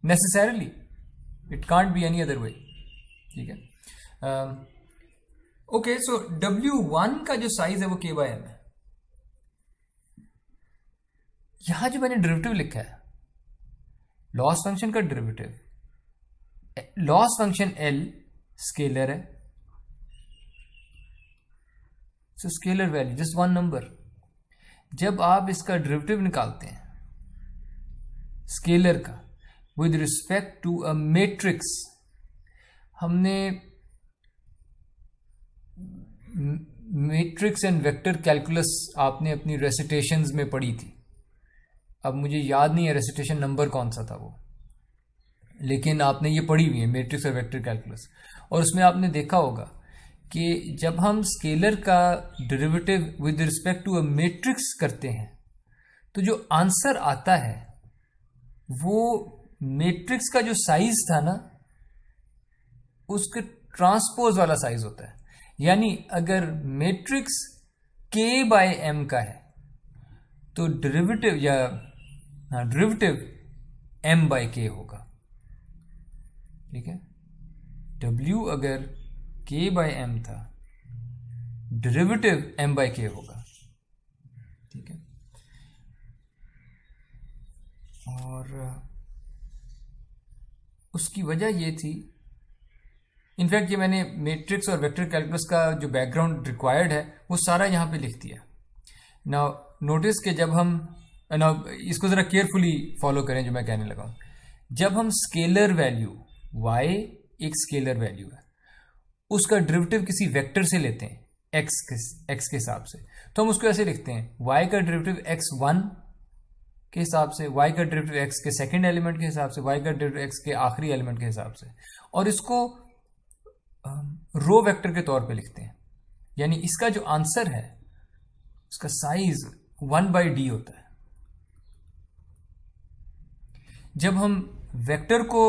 necessarily, it can't be any other way. ठीक है, ओके, सो W1 का जो साइज है वो k/m है। यहां जो मैंने डेरिवेटिव लिखा है लॉस फंक्शन का derivative, loss function L scalar है, so scalar value just one number. जब आप इसका डेरिवेटिव निकालते हैं स्केलर का with respect to a matrix, हमने मैट्रिक्स एंड वेक्टर कैलकुलस आपने अपनी रेसिटेशंस में पढ़ी थी। अब मुझे याद नहीं है रेसिटेशन नंबर कौन सा था वो, लेकिन आपने ये पढ़ी हुई है मैट्रिक्स और वेक्टर कैलकुलस, और उसमें आपने देखा होगा कि जब हम स्केलर का derivative with respect to a matrix करते हैं तो जो आंसर आता है वो मैट्रिक्स का जो साइज था ना उसके ट्रांसपोज वाला साइज होता है। यानी अगर मैट्रिक्स k/m का है तो डेरिवेटिव या डेरिवेटिव m/k होगा। ठीक है, w अगर k/m था, डेरिवेटिव m/k होगा। ठीक है, और उसकी वजह ये थी, इनफैक्ट ये मैंने मैट्रिक्स और वेक्टर कैलकुलस का जो बैकग्राउंड रिक्वायर्ड है वो सारा यहां पे लिख दिया। नाउ नोटिस कि जब हम इसको जरा केयरफुली फॉलो करें जो मैं कहने लगा हूं, जब हम स्केलर वैल्यू y एक स्केलर वैल्यू है उसका डेरिवेटिव किसी वेक्टर से लेते हैं x के हिसाब से, तो हम उसको ऐसे लिखते हैं y का डेरिवेटिव x1 के हिसाब से, y का डेरिवेटिव x के सेकंड एलिमेंट के हिसाब से, y का डेरिवेटिव x के आखिरी एलिमेंट के हिसाब से, और इसको रो वेक्टर के तौर पे लिखते हैं। यानी इसका जो आंसर है उसका साइज 1/d होता है। जब हम वेक्टर को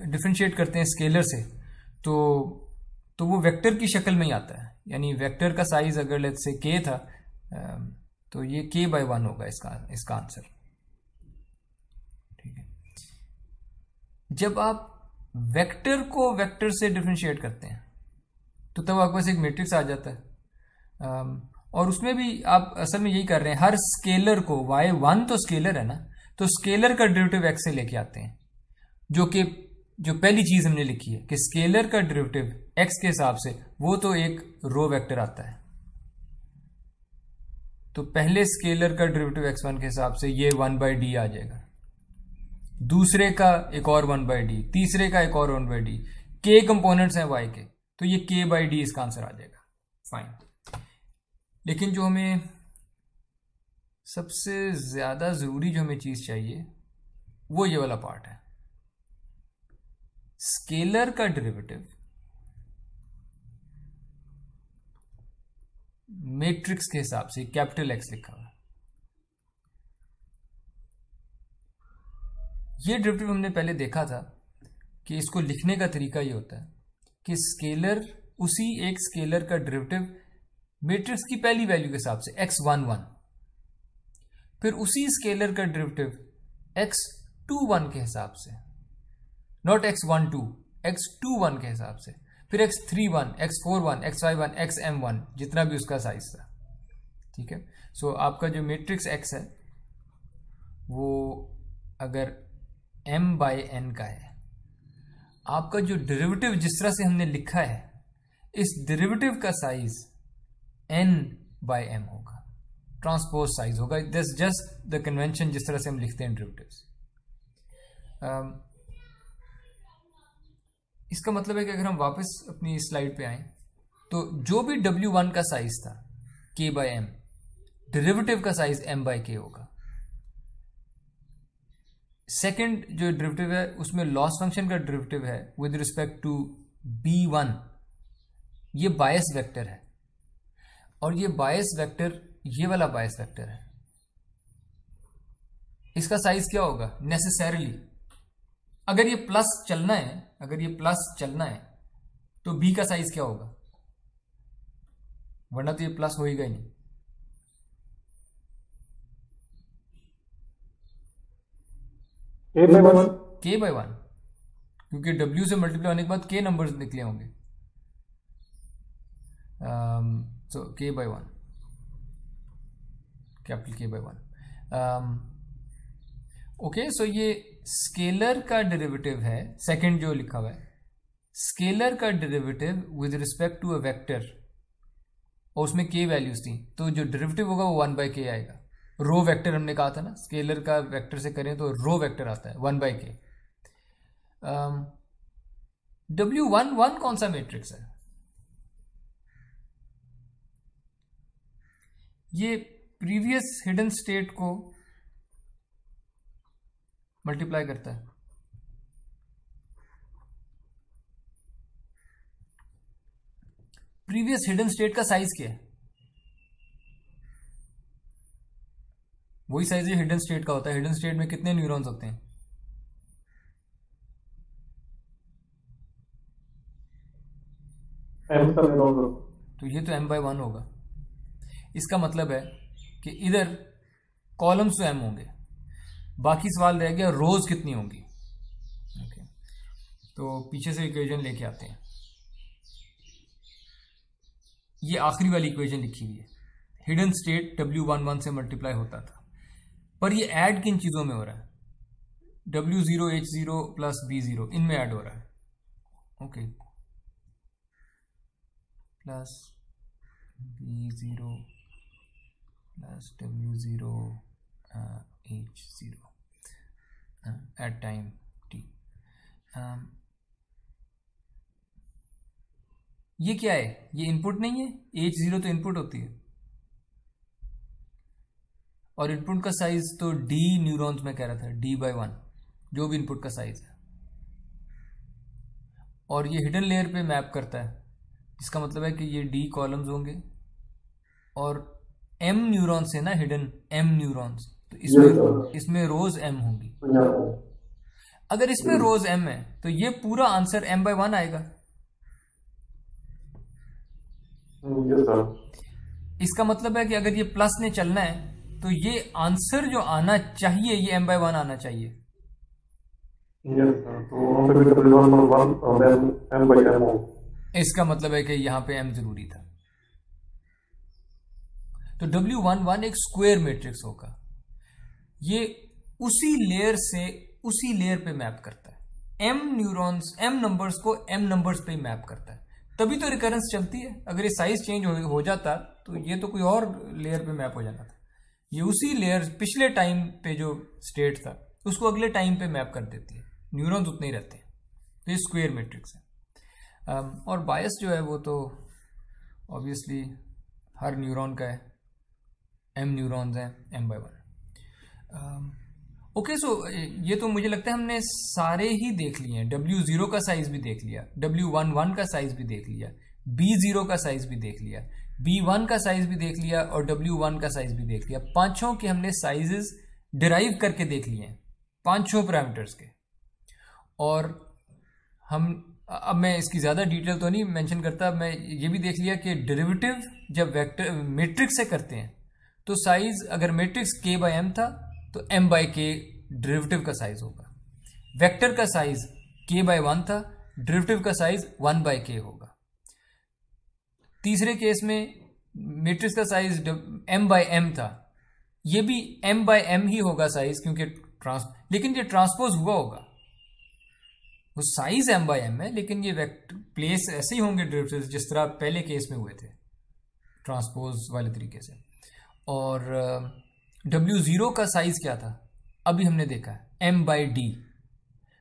डिफरेंशिएट करते हैं स्केलर से तो वो वेक्टर की शक्ल में ही आता है। यानी वेक्टर का साइज अगर लेट्स से k था तो ये k/1 होगा इसका आंसर। ठीक है, जब आप वेक्टर को वेक्टर से डिफरेंशिएट करते हैं तो तब आपके पास एक मैट्रिक्स आ जाता है, और उसमें भी आप असल में यही कर रहे हैं, हर स्केलर को y1 तो स्केलर है ना, तो स्केलर का डेरिवेटिव x से लेके आते हैं, जो पहली चीज हमने लिखी है कि स्केलर का डेरिवेटिव x के हिसाब से वो तो एक रो वेक्टर आता है। तो पहले स्केलर का डेरिवेटिव x1 के हिसाब से ये 1/d आ जाएगा, दूसरे का एक और 1/d, तीसरे का एक और 1/d, k कंपोनेंट्स हैं y के, तो ये k/d इसका आंसर आ जाएगा। फाइन, लेकिन जो हमें सबसे ज्यादा जरूरी जो हमें चीज चाहिए वो ये वाला पार्ट है, स्केलर का डेरिवेटिव मैट्रिक्स के हिसाब से कैपिटल X लिखा हुआ। ये डेरिवेटिव हमने पहले देखा था कि इसको लिखने का तरीका ये होता है कि स्केलर उसी एक स्केलर का डेरिवेटिव मैट्रिक्स की पहली वैल्यू के हिसाब से x11, फिर उसी स्केलर का डेरिवेटिव x21 के हिसाब से, नॉट x12, x21 के हिसाब से, फिर x31, x41, x51, xm1, जितना भी उसका साइज था। ठीक है, सो आपका जो मैट्रिक्स x है वो अगर m/n का है, आपका जो डेरिवेटिव जिस तरह से हमने लिखा है इस डेरिवेटिव का साइज n/m होगा, ट्रांसपोज साइज होगा। दिस जस्ट द कन्वेंशन जिस तरह से हम लिखते हैं डेरिवेटिव्स। इसका मतलब है कि अगर हम वापस अपनी स्लाइड पे आए तो जो भी W1 का साइज था k/m, डेरिवेटिव का साइज m/k होगा। सेकंड जो डेरिवेटिव है उसमें लॉस फंक्शन का डेरिवेटिव है विद रिस्पेक्ट टू b1, ये बायस वेक्टर है, और ये बायस वेक्टर ये वाला बायस वेक्टर है। इसका साइज क्या होगा नेसेसरली? अगर ये प्लस चलना है, तो बी का साइज क्या होगा? वरना तो ये प्लस होएगा ही नहीं। k बाय 1, क्योंकि W से मल्टीप्लाई होने के बाद k नंबर्स निकले होंगे। So k by 1, capital K by 1। Okay, so ये स्केलर का डेरिवेटिव है, सेकंड जो लिखा हुआ है, स्केलर का derivative with respect to a vector, और उसमें k वैल्यूज थी, तो जो डेरिवेटिव होगा वो 1/k आएगा। रो वेक्टर हमने कहा था ना, स्केलर का वेक्टर से करें तो रो वेक्टर आता है 1/k। W11 कौन सा मैट्रिक्स है? ये प्रीवियस हिडन स्टेट को मल्टीप्लाई करता है। प्रीवियस हिडन स्टेट का साइज क्या है? वही साइज हिडन स्टेट का होता है। हिडन स्टेट में कितने न्यूरॉन्स होते हैं? तो ये तो m/1 होगा। इसका मतलब है कि इधर कॉलम्स तो m होंगे, बाकी सवाल रह गया रोज कितनी होंगी। ओके, तो पीछे से इक्वेशन लेके आते हैं। ये आखिरी वाली इक्वेशन लिखी हुई है, हिडन स्टेट W11 से मल्टीप्लाई होता था, पर ये ऐड किन चीजों में हो रहा है? W0 H0 प्लस B0 इनमें ऐड हो रहा है। Okay, plus B0 plus W0 H0 at time t। ये क्या है? ये इनपुट नहीं है। H0 तो इनपुट होती है, और इनपुट का साइज तो D न्यूरॉन्स में कह रहा था, D/1 जो भी इनपुट का साइज है, और ये हिडन लेयर पे मैप करता है। इसका मतलब है कि ये D कॉलम्स होंगे, और M न्यूरॉन्स है ना, हिडन M न्यूरॉन्स, तो इसमें रोज M होंगी। अगर इसमें रोज M है तो ये पूरा आंसर m/1 आएगा। इसका मतलब है कि अगर ये प्लस ने चलना है तो ये आंसर जो आना चाहिए ये m/1 आना चाहिए। इसका मतलब है कि यहां पे m जरूरी था। तो W11 एक स्क्वायर मैट्रिक्स होगा। ये उसी लेयर से उसी लेयर पे मैप करता है। m न्यूरॉन्स m नंबर्स को m नंबर्स पे मैप करता है, तभी तो रिकरेंस चलती है। अगर ये साइज चेंज हो जाता तो ये तो कोई और लेयर पे मैप हो जाता था। ये उसी लेयर पिछले टाइम पे जो स्टेट था उसको अगले टाइम पे मैप कर देती है। न्यूरॉन्स उतने ही रहते हैं। तो ये स्क्वायर मैट्रिक्स है। और बायस जो है वो तो ऑब्वियसली हर न्यूरॉन का है। m न्यूरॉन्स हैं m/1। ओके, सो ये तो मुझे लगता है हमने सारे ही देख लिए हैं। W0 का साइज भी देख लिया, W11 का साइज भी देख लिया, B0 का साइज भी देख लिया, B1 का साइज भी देख लिया, और W1 का साइज भी देख लिया। पांचों के हमने साइजेस डिराइव करके देख लिए हैं, पांचों पैरामीटर्स के। और हम अब मैं इसकी ज्यादा डिटेल तो नहीं मेंशन करता, मैं ये भी देख लिया कि डेरिवेटिव जब वेक्टर मैट्रिक्स से करते हैं तो साइज अगर मैट्रिक्स k/m था तो m/k डेरिवेटिव का साइज होगा। वेक्टर का साइज k/1 था, डेरिवेटिव का साइज 1/k होगा। तीसरे केस में मैट्रिक्स का साइज m/m था, ये भी m/m ही होगा साइज, क्योंकि लेकिन ये ट्रांसपोज हुआ होगा। वो साइज m/m है, लेकिन ये वेक्टर प्लेस ऐसे ही होंगे डेरिवेटिव्स जिस तरह पहले केस में हुए थे ट्रांसपोज वाले तरीके से। और W0 का साइज क्या था अभी हमने देखा है m/d।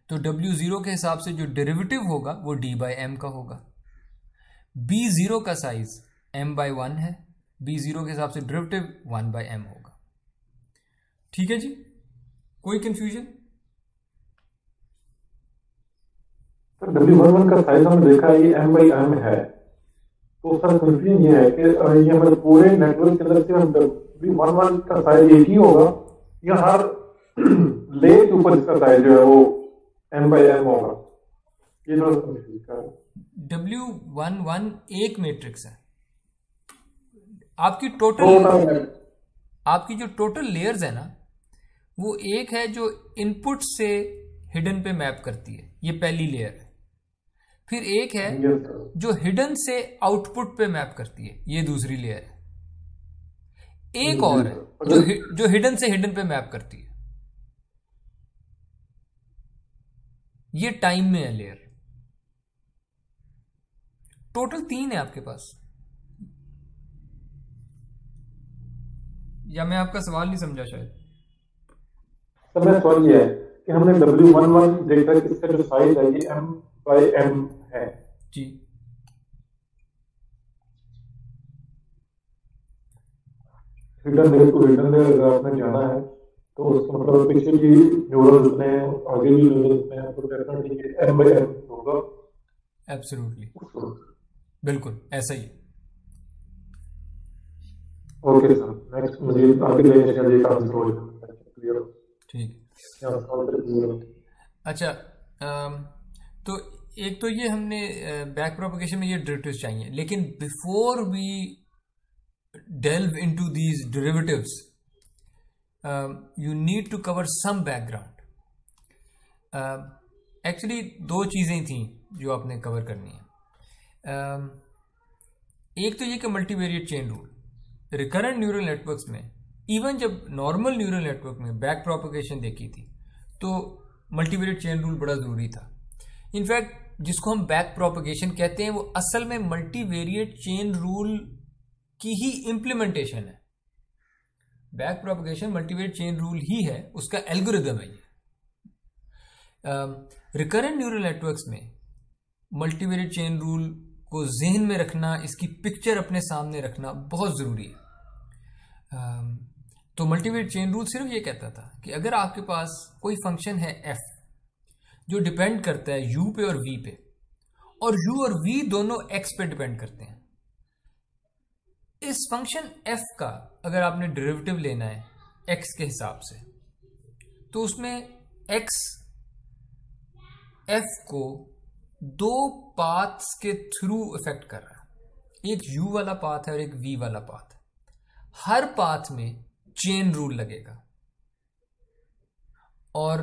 तो W0 के हिसाब से जो डेरिवेटिव होगा वो d/m का होगा। B0 का साइज m/1 है, B0 के हिसाब से डेरिवेटिव 1/m होगा। ठीक है जी, कोई कंफ्यूजन? सर W11 का साइज हमने देखा है, ये m/m है, तो सर कंफ्यूजन ये है कि ये हमारे पूरे नेटवर्क के अंदर से W11 का साइज एक ही होगा या हर लेयर के ऊपर इसका साइज जो है वो m/m होगा। ये थोड़ा W11 एक मैट्रिक्स है। आपकी जो टोटल लेयर्स है ना, वो एक है जो इनपुट से हिडन पे मैप करती है, ये पहली लेयर है। फिर एक है जो हिडन से आउटपुट पे मैप करती है, ये दूसरी लेयर है। एक और है जो हिडन से हिडन पे मैप करती है, ये टाइम में है लेयर। टोटल 3 है आपके पास। या मैं आपका सवाल नहीं समझा शायद। तो मेरा सवाल ये है कि हमने W11 देखा कि इसका जो साइज है ये m/m है जी। Hidden layer two hidden layer अगर आपने जाना है तो उसका मतलब पीछे भी न्यूरल जितने हैं, आगे भी न्यूरल जितने हैं, तो डेफिनेटली m/m होगा। एब्सोल्युटली, बिल्कुल ऐसा ही। ओके सर, नेक्स्ट मुझे आगे लेने के लिए आंसर हो जाए। ठीक है। अच्छा, तो एक तो ये हमने बैक प्रोपगेशन में ये डेरिवेटिव्स चाहिए, लेकिन before we delve into these derivatives you need to cover some background. Actually दो चीज़ें थी जो आपने कवर करनी है। एक तो ये कि multivariate chain rule recurrent neural networks में, इवन जब नॉर्मल न्यूरल नेटवर्क में बैक प्रोपगेशन देखी थी तो मल्टीवेरिएट चेन रूल बड़ा ज़रूरी था। इनफैक्ट जिसको हम बैक प्रोपगेशन कहते हैं वो असल में मल्टीवेरिएट चेन रूल की ही इम्प्लीमेंटेशन है। Back propagation multivariate chain rule ही है, उसका एल्गोरिदम है ये। रिकरेंट न्यूरल नेटवर्क्स में मल्टीवेरिएट चेन रूल को जहन में रखना, इसकी पिक्चर अपने सामने रखना बहुत ज़रूरी है। तो मल्टीवेरिएट चेन रूल सिर्फ ये कहता था कि अगर आपके पास कोई फंक्शन है f जो डिपेंड करता है u पे और v पे, और u और v दोनों x पे डिपेंड करते हैं, इस फंक्शन f का अगर आपने डेरिवेटिव लेना है x के हिसाब से, तो उसमें x f को दो पाथ्स के थ्रू इफेक्ट कर रहा है। एक u वाला पाथ है और एक v वाला पाथ है। हर पाथ में चेन रूल लगेगा और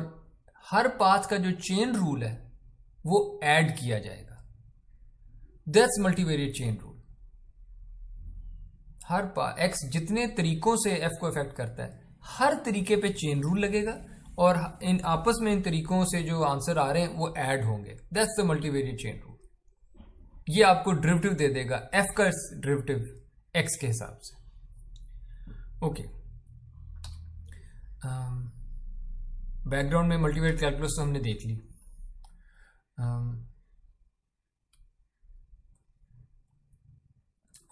हर पाथ का जो चेन रूल है वो ऐड किया जाएगा। That's multivariate chain rule. Her path x जितने तरीकों से f को इफेक्ट करता है, हर तरीके पे चेन रूल लगेगा और इन आपस में इन तरीकों से जो आंसर आ रहे हैं वो ऐड होंगे। That's the multivariate chain rule. ये आपको डेरिवेटिव दे देगा, f का डेरिवेटिव x के हिसाब से। ओके, बैकग्राउंड में मल्टीवेरिएट कैलकुलस तो हमने देख ली।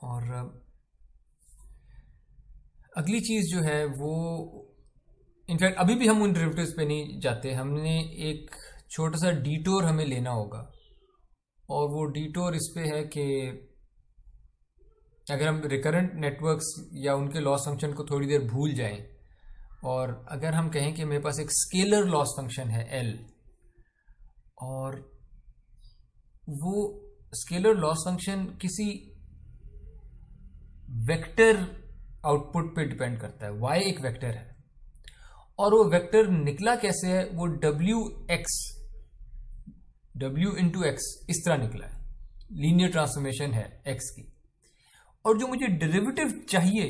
और अगली चीज जो है वो, इनफैक्ट अभी भी हम उन डेरिवेटिव्स पे नहीं जाते, हमने एक छोटा सा डिटोर हमें लेना होगा। और वो डिटोर इस पे है कि अगर हम रिकरेंट नेटवर्क्स या उनके लॉस फंक्शन को थोड़ी देर भूल जाएं, और अगर हम कहें कि मेरे पास एक स्केलर लॉस फंक्शन है L, और वो स्केलर लॉस फंक्शन किसी वेक्टर आउटपुट पे डिपेंड करता है, y एक वेक्टर है, और वो वेक्टर निकला कैसे है, वो w इंटू x इस तरह निकला है, लीनियर ट्रांसफॉर्मेशन है x की। और जो मुझे डेरिवेटिव चाहिए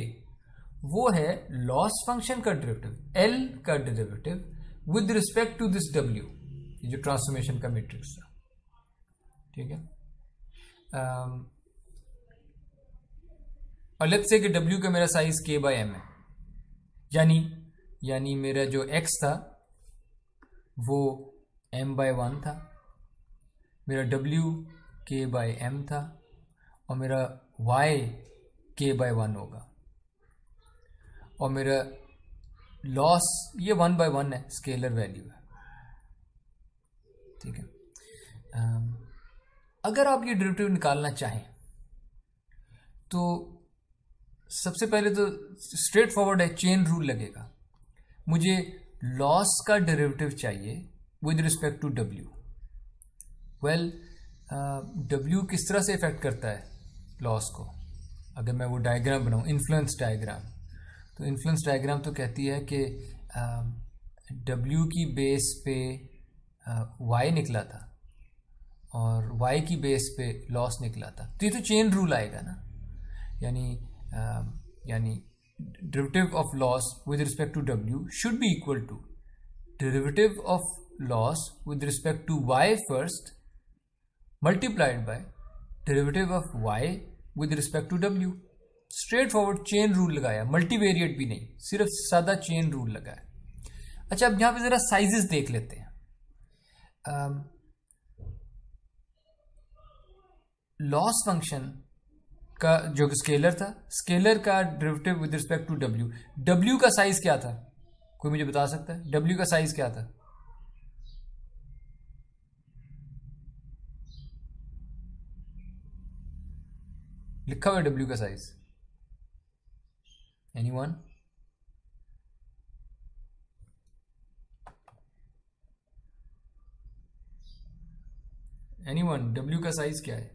वो है लॉस फंक्शन का डेरिवेटिव, L का derivative with respect to this w, ये जो ट्रांसफॉर्मेशन का मैट्रिक्स था। ठीक है, और लेट्स से कि w का मेरा साइज k/m है, यानी मेरा जो x था वो m/1 था, मेरा w k/m था, और मेरा y k/1 होगा, और मेरा लॉस ये 1/1 है, स्केलर वैल्यू है। ठीक है, अगर आप ये डेरिवेटिव निकालना चाहें तो सबसे पहले तो स्ट्रेट फॉरवर्ड है, चेन रूल लगेगा। मुझे लॉस का डेरिवेटिव चाहिए with respect to W. Well, W किस तरह से इफेक्ट करता है लॉस को? अगर मैं वो डायग्राम बनाऊं, इन्फ्लुएंस डायग्राम, तो इन्फ्लुएंस डायग्राम तो कहती है कि डब्ल्यू की बेस पे वाई निकला था और वाई की बेस पे लॉस निकला था, तो ये तो चेन रूल आएगा ना। यानी derivative of loss with respect to W should be equal to derivative of loss with respect to Y first multiplied by derivative of Y with respect to W. Straightforward chain rule लगाया, multivariate भी नहीं, सिर्फ सादा chain rule लगाया। अच्छा, अब यहां पे जरा साइजेस देख लेते हैं। लॉस फंक्शन का जो स्केलर था, स्केलर का derivative with respect to W, W का साइज क्या था? कोई मुझे बता सकता है डब्ल्यू का साइज क्या था? लिखा हुआ है डब्ल्यू का साइज, एनीवन? एनीवन, डब्ल्यू का साइज क्या है?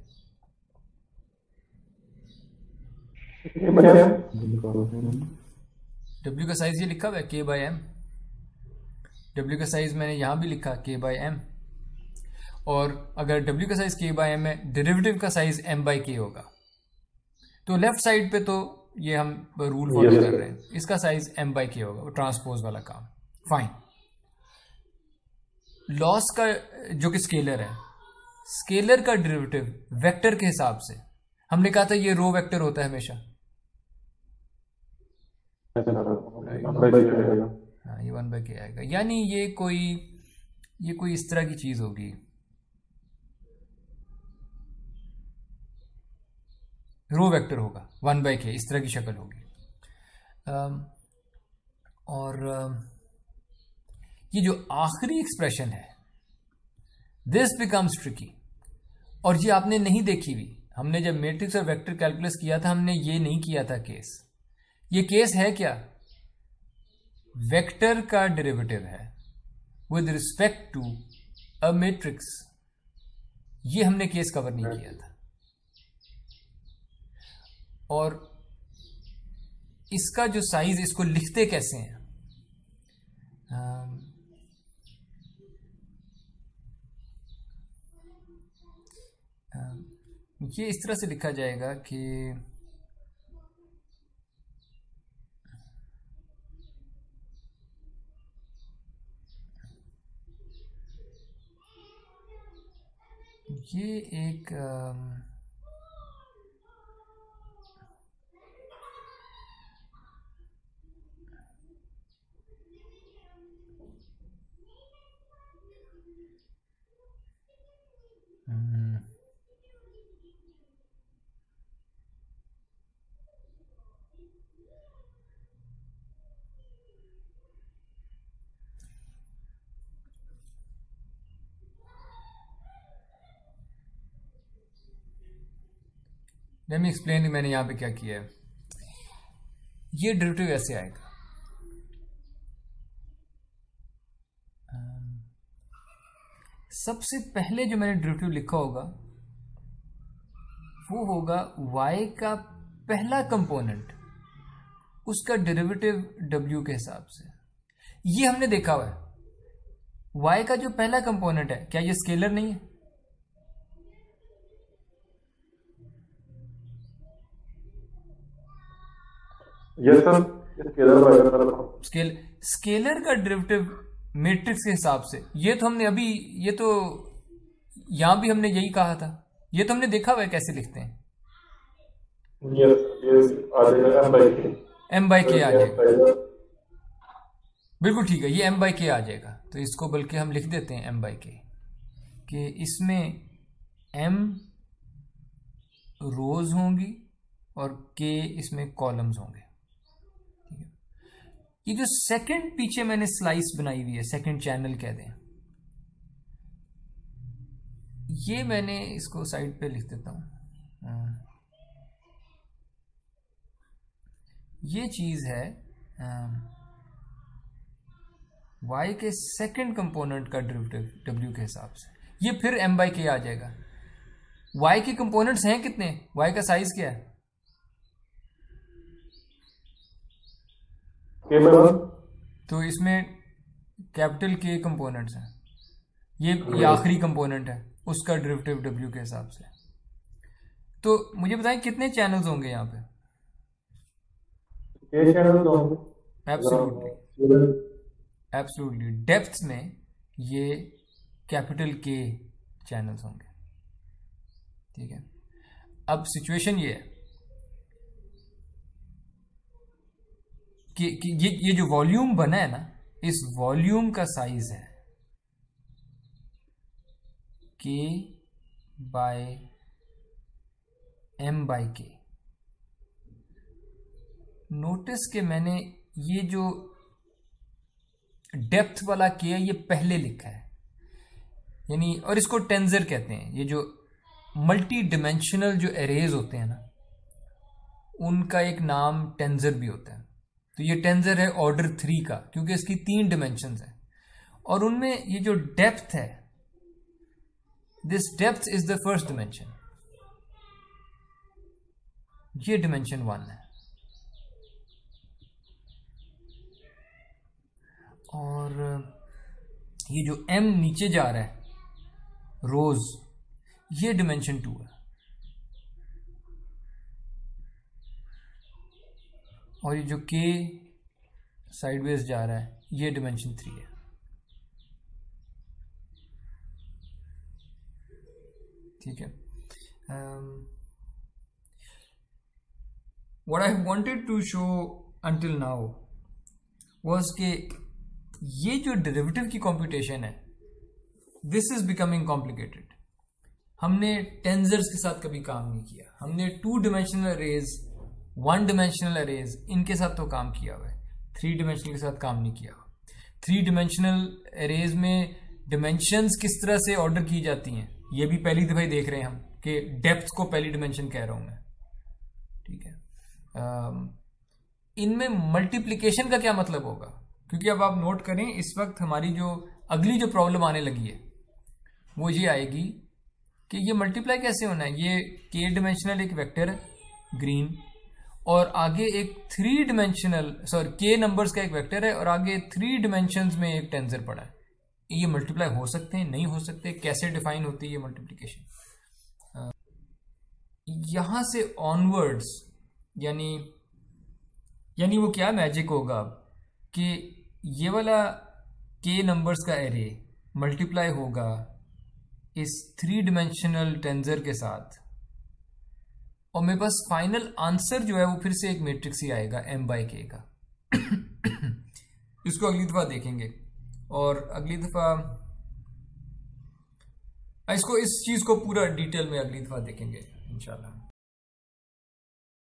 डब्ल्यू का साइज ये लिखा हुआ है के बाय एम। डब्ल्यू का साइज मैंने यहां भी लिखा के बाय एम, और अगर डब्ल्यू का साइज के बाय एम है, डेरिवेटिव का साइज एम बाय के होगा। तो लेफ्ट साइड पे तो ये हम रूल फॉलो कर रहे हैं, इसका साइज एम बाय के होगा, वो ट्रांसपोज वाला काम। फाइन। लॉस का जो कि स्केलर है, स्केलर का डेरिवेटिव वेक्टर के हिसाब से, हमने कहा था ये रो वेक्टर होता है हमेशा। हाँ, ये 1 बाय के आएगा, यानी ये कोई इस तरह की चीज होगी, रो वेक्टर होगा 1 बाय के, इस तरह की शक्ल होगी। और ये जो आखिरी एक्सप्रेशन है, दिस बिकम्स ट्रिकी, और ये आपने नहीं देखी हुई। हमने जब मैट्रिक्स और वेक्टर कैलकुलस किया था, हमने ये नहीं किया था केस। ये केस है क्या? वेक्टर का डेरिवेटिव है with respect to a matrix, ये हमने केस कवर नहीं किया था। और इसका जो साइज, इसको लिखते कैसे हैं? ये इस तरह से लिखा जाएगा कि ये एक लेट मी एक्सप्लेन मैंने यहां पे क्या किया है। ये डेरिवेटिव ऐसे आएगा, सबसे पहले जो मैंने डेरिवेटिव लिखा होगा वो होगा y का पहला कंपोनेंट, उसका डेरिवेटिव w के हिसाब से। ये हमने देखा हुआ है, y का जो पहला कंपोनेंट है, क्या ये स्केलर नहीं है? यस सर, स्केलर का डेरिवेटिव मैट्रिक्स के हिसाब से, ये तो हमने अभी, ये तो यहां भी हमने यही कहा था, ये तो हमने देखा हुआ है कैसे लिखते हैं। एम बाई के आ जाएगा, बिल्कुल ठीक है, ये एम बाई के आ जाएगा। तो इसको बल्कि हम लिख देते हैं एम बाई के, कि इसमें एम रोज होंगी और के इसमें कॉलम्स होंगे। ये जो सेकंड पीछे मैंने स्लाइस बनाई हुई है, सेकंड चैनल कह दें, ये मैंने इसको साइड पे लिख देता हूं। ये चीज है y के सेकंड कंपोनेंट का डेरिवेटिव w के हिसाब से, ये फिर m बाई के आ जाएगा। y के कंपोनेंट्स हैं कितने, y का साइज क्या है? तो इसमें कैपिटल के कंपोनेंट्स हैं, ये आखिरी कंपोनेंट है, उसका डेरिवेटिव w के हिसाब से। तो मुझे बताएं कितने चैनल्स होंगे यहाँ पे? एब्सोल्युटली डेप्थ में ये कैपिटल के चैनल्स होंगे, ठीक है। अब सिचुएशन ये है कि ये जो वॉल्यूम बना है ना, इस वॉल्यूम का साइज है k बाय m बाई के। नोटिस कि मैंने ये जो डेप्थ वाला k है ये पहले लिखा है, यानी, और इसको टेंजर कहते हैं। ये जो मल्टी डिमेंशनल जो एरेज होते हैं ना, उनका एक नाम टेंजर भी होता है। तो ये टेंजर है ऑर्डर 3 का, क्योंकि इसकी 3 डिमेंशंस हैं, और उनमें ये जो डेप्थ है, this depth is the first dimension, ये डिमेंशन 1 है। और ये जो m नीचे जा रहा है रोज, ये डिमेंशन 2 है, और ये जो k साइडवेज जा रहा है ये डिमेंशन 3 है, ठीक है। What I wanted to show until now was कि ये जो डेरिवेटिव की कंप्यूटेशन है, दिस इज बिकमिंग कॉम्प्लिकेटेड। हमने टेंजर्स के साथ कभी काम नहीं किया, हमने 2 डिमेंशनल अरेज, 1 डिमेंशनल अरेज, इनके साथ तो काम किया हुआ है, 3 डिमेंशनल के साथ काम नहीं किया। 3 डिमेंशनल अरेज में डिमेंशंस किस तरह से ऑर्डर की जाती हैं, ये भी पहली दफा ही देख रहे हैं हम, कि डेप्थ को पहली डिमेंशन कह रहा हूं मैं, ठीक है। इनमें मल्टीप्लिकेशन का क्या मतलब होगा, क्योंकि अब आप नोट करें, इस वक्त हमारी जो अगली जो प्रॉब्लम आने लगी है वो ये आएगी कि ये मल्टीप्लाई कैसे होना है। ये k डिमेंशनल एक वेक्टर है ग्रीन, और आगे एक 3 डिमेंशनल k नंबर्स का एक वेक्टर है, और आगे 3 डिमेंशंस में एक टेंजर पड़ा है। ये मल्टीप्लाई हो सकते हैं, नहीं हो सकते, कैसे डिफाइन होती है ये मल्टीप्लिकेशन। यहां से ऑनवर्ड्स यानी वो क्या मैजिक होगा अब कि ये वाला k नंबर्स का एरे मल्टीप्लाई होगा इस 3 डिमेंशनल टेंजर के साथ, और मेरे पास फाइनल आंसर जो है वो फिर से एक मैट्रिक्स ही आएगा m बाई के का। इसको अगली दफा देखेंगे, और अगली दफा इसको, इस चीज को पूरा डिटेल में अगली दफा देखेंगे इंशाल्लाह।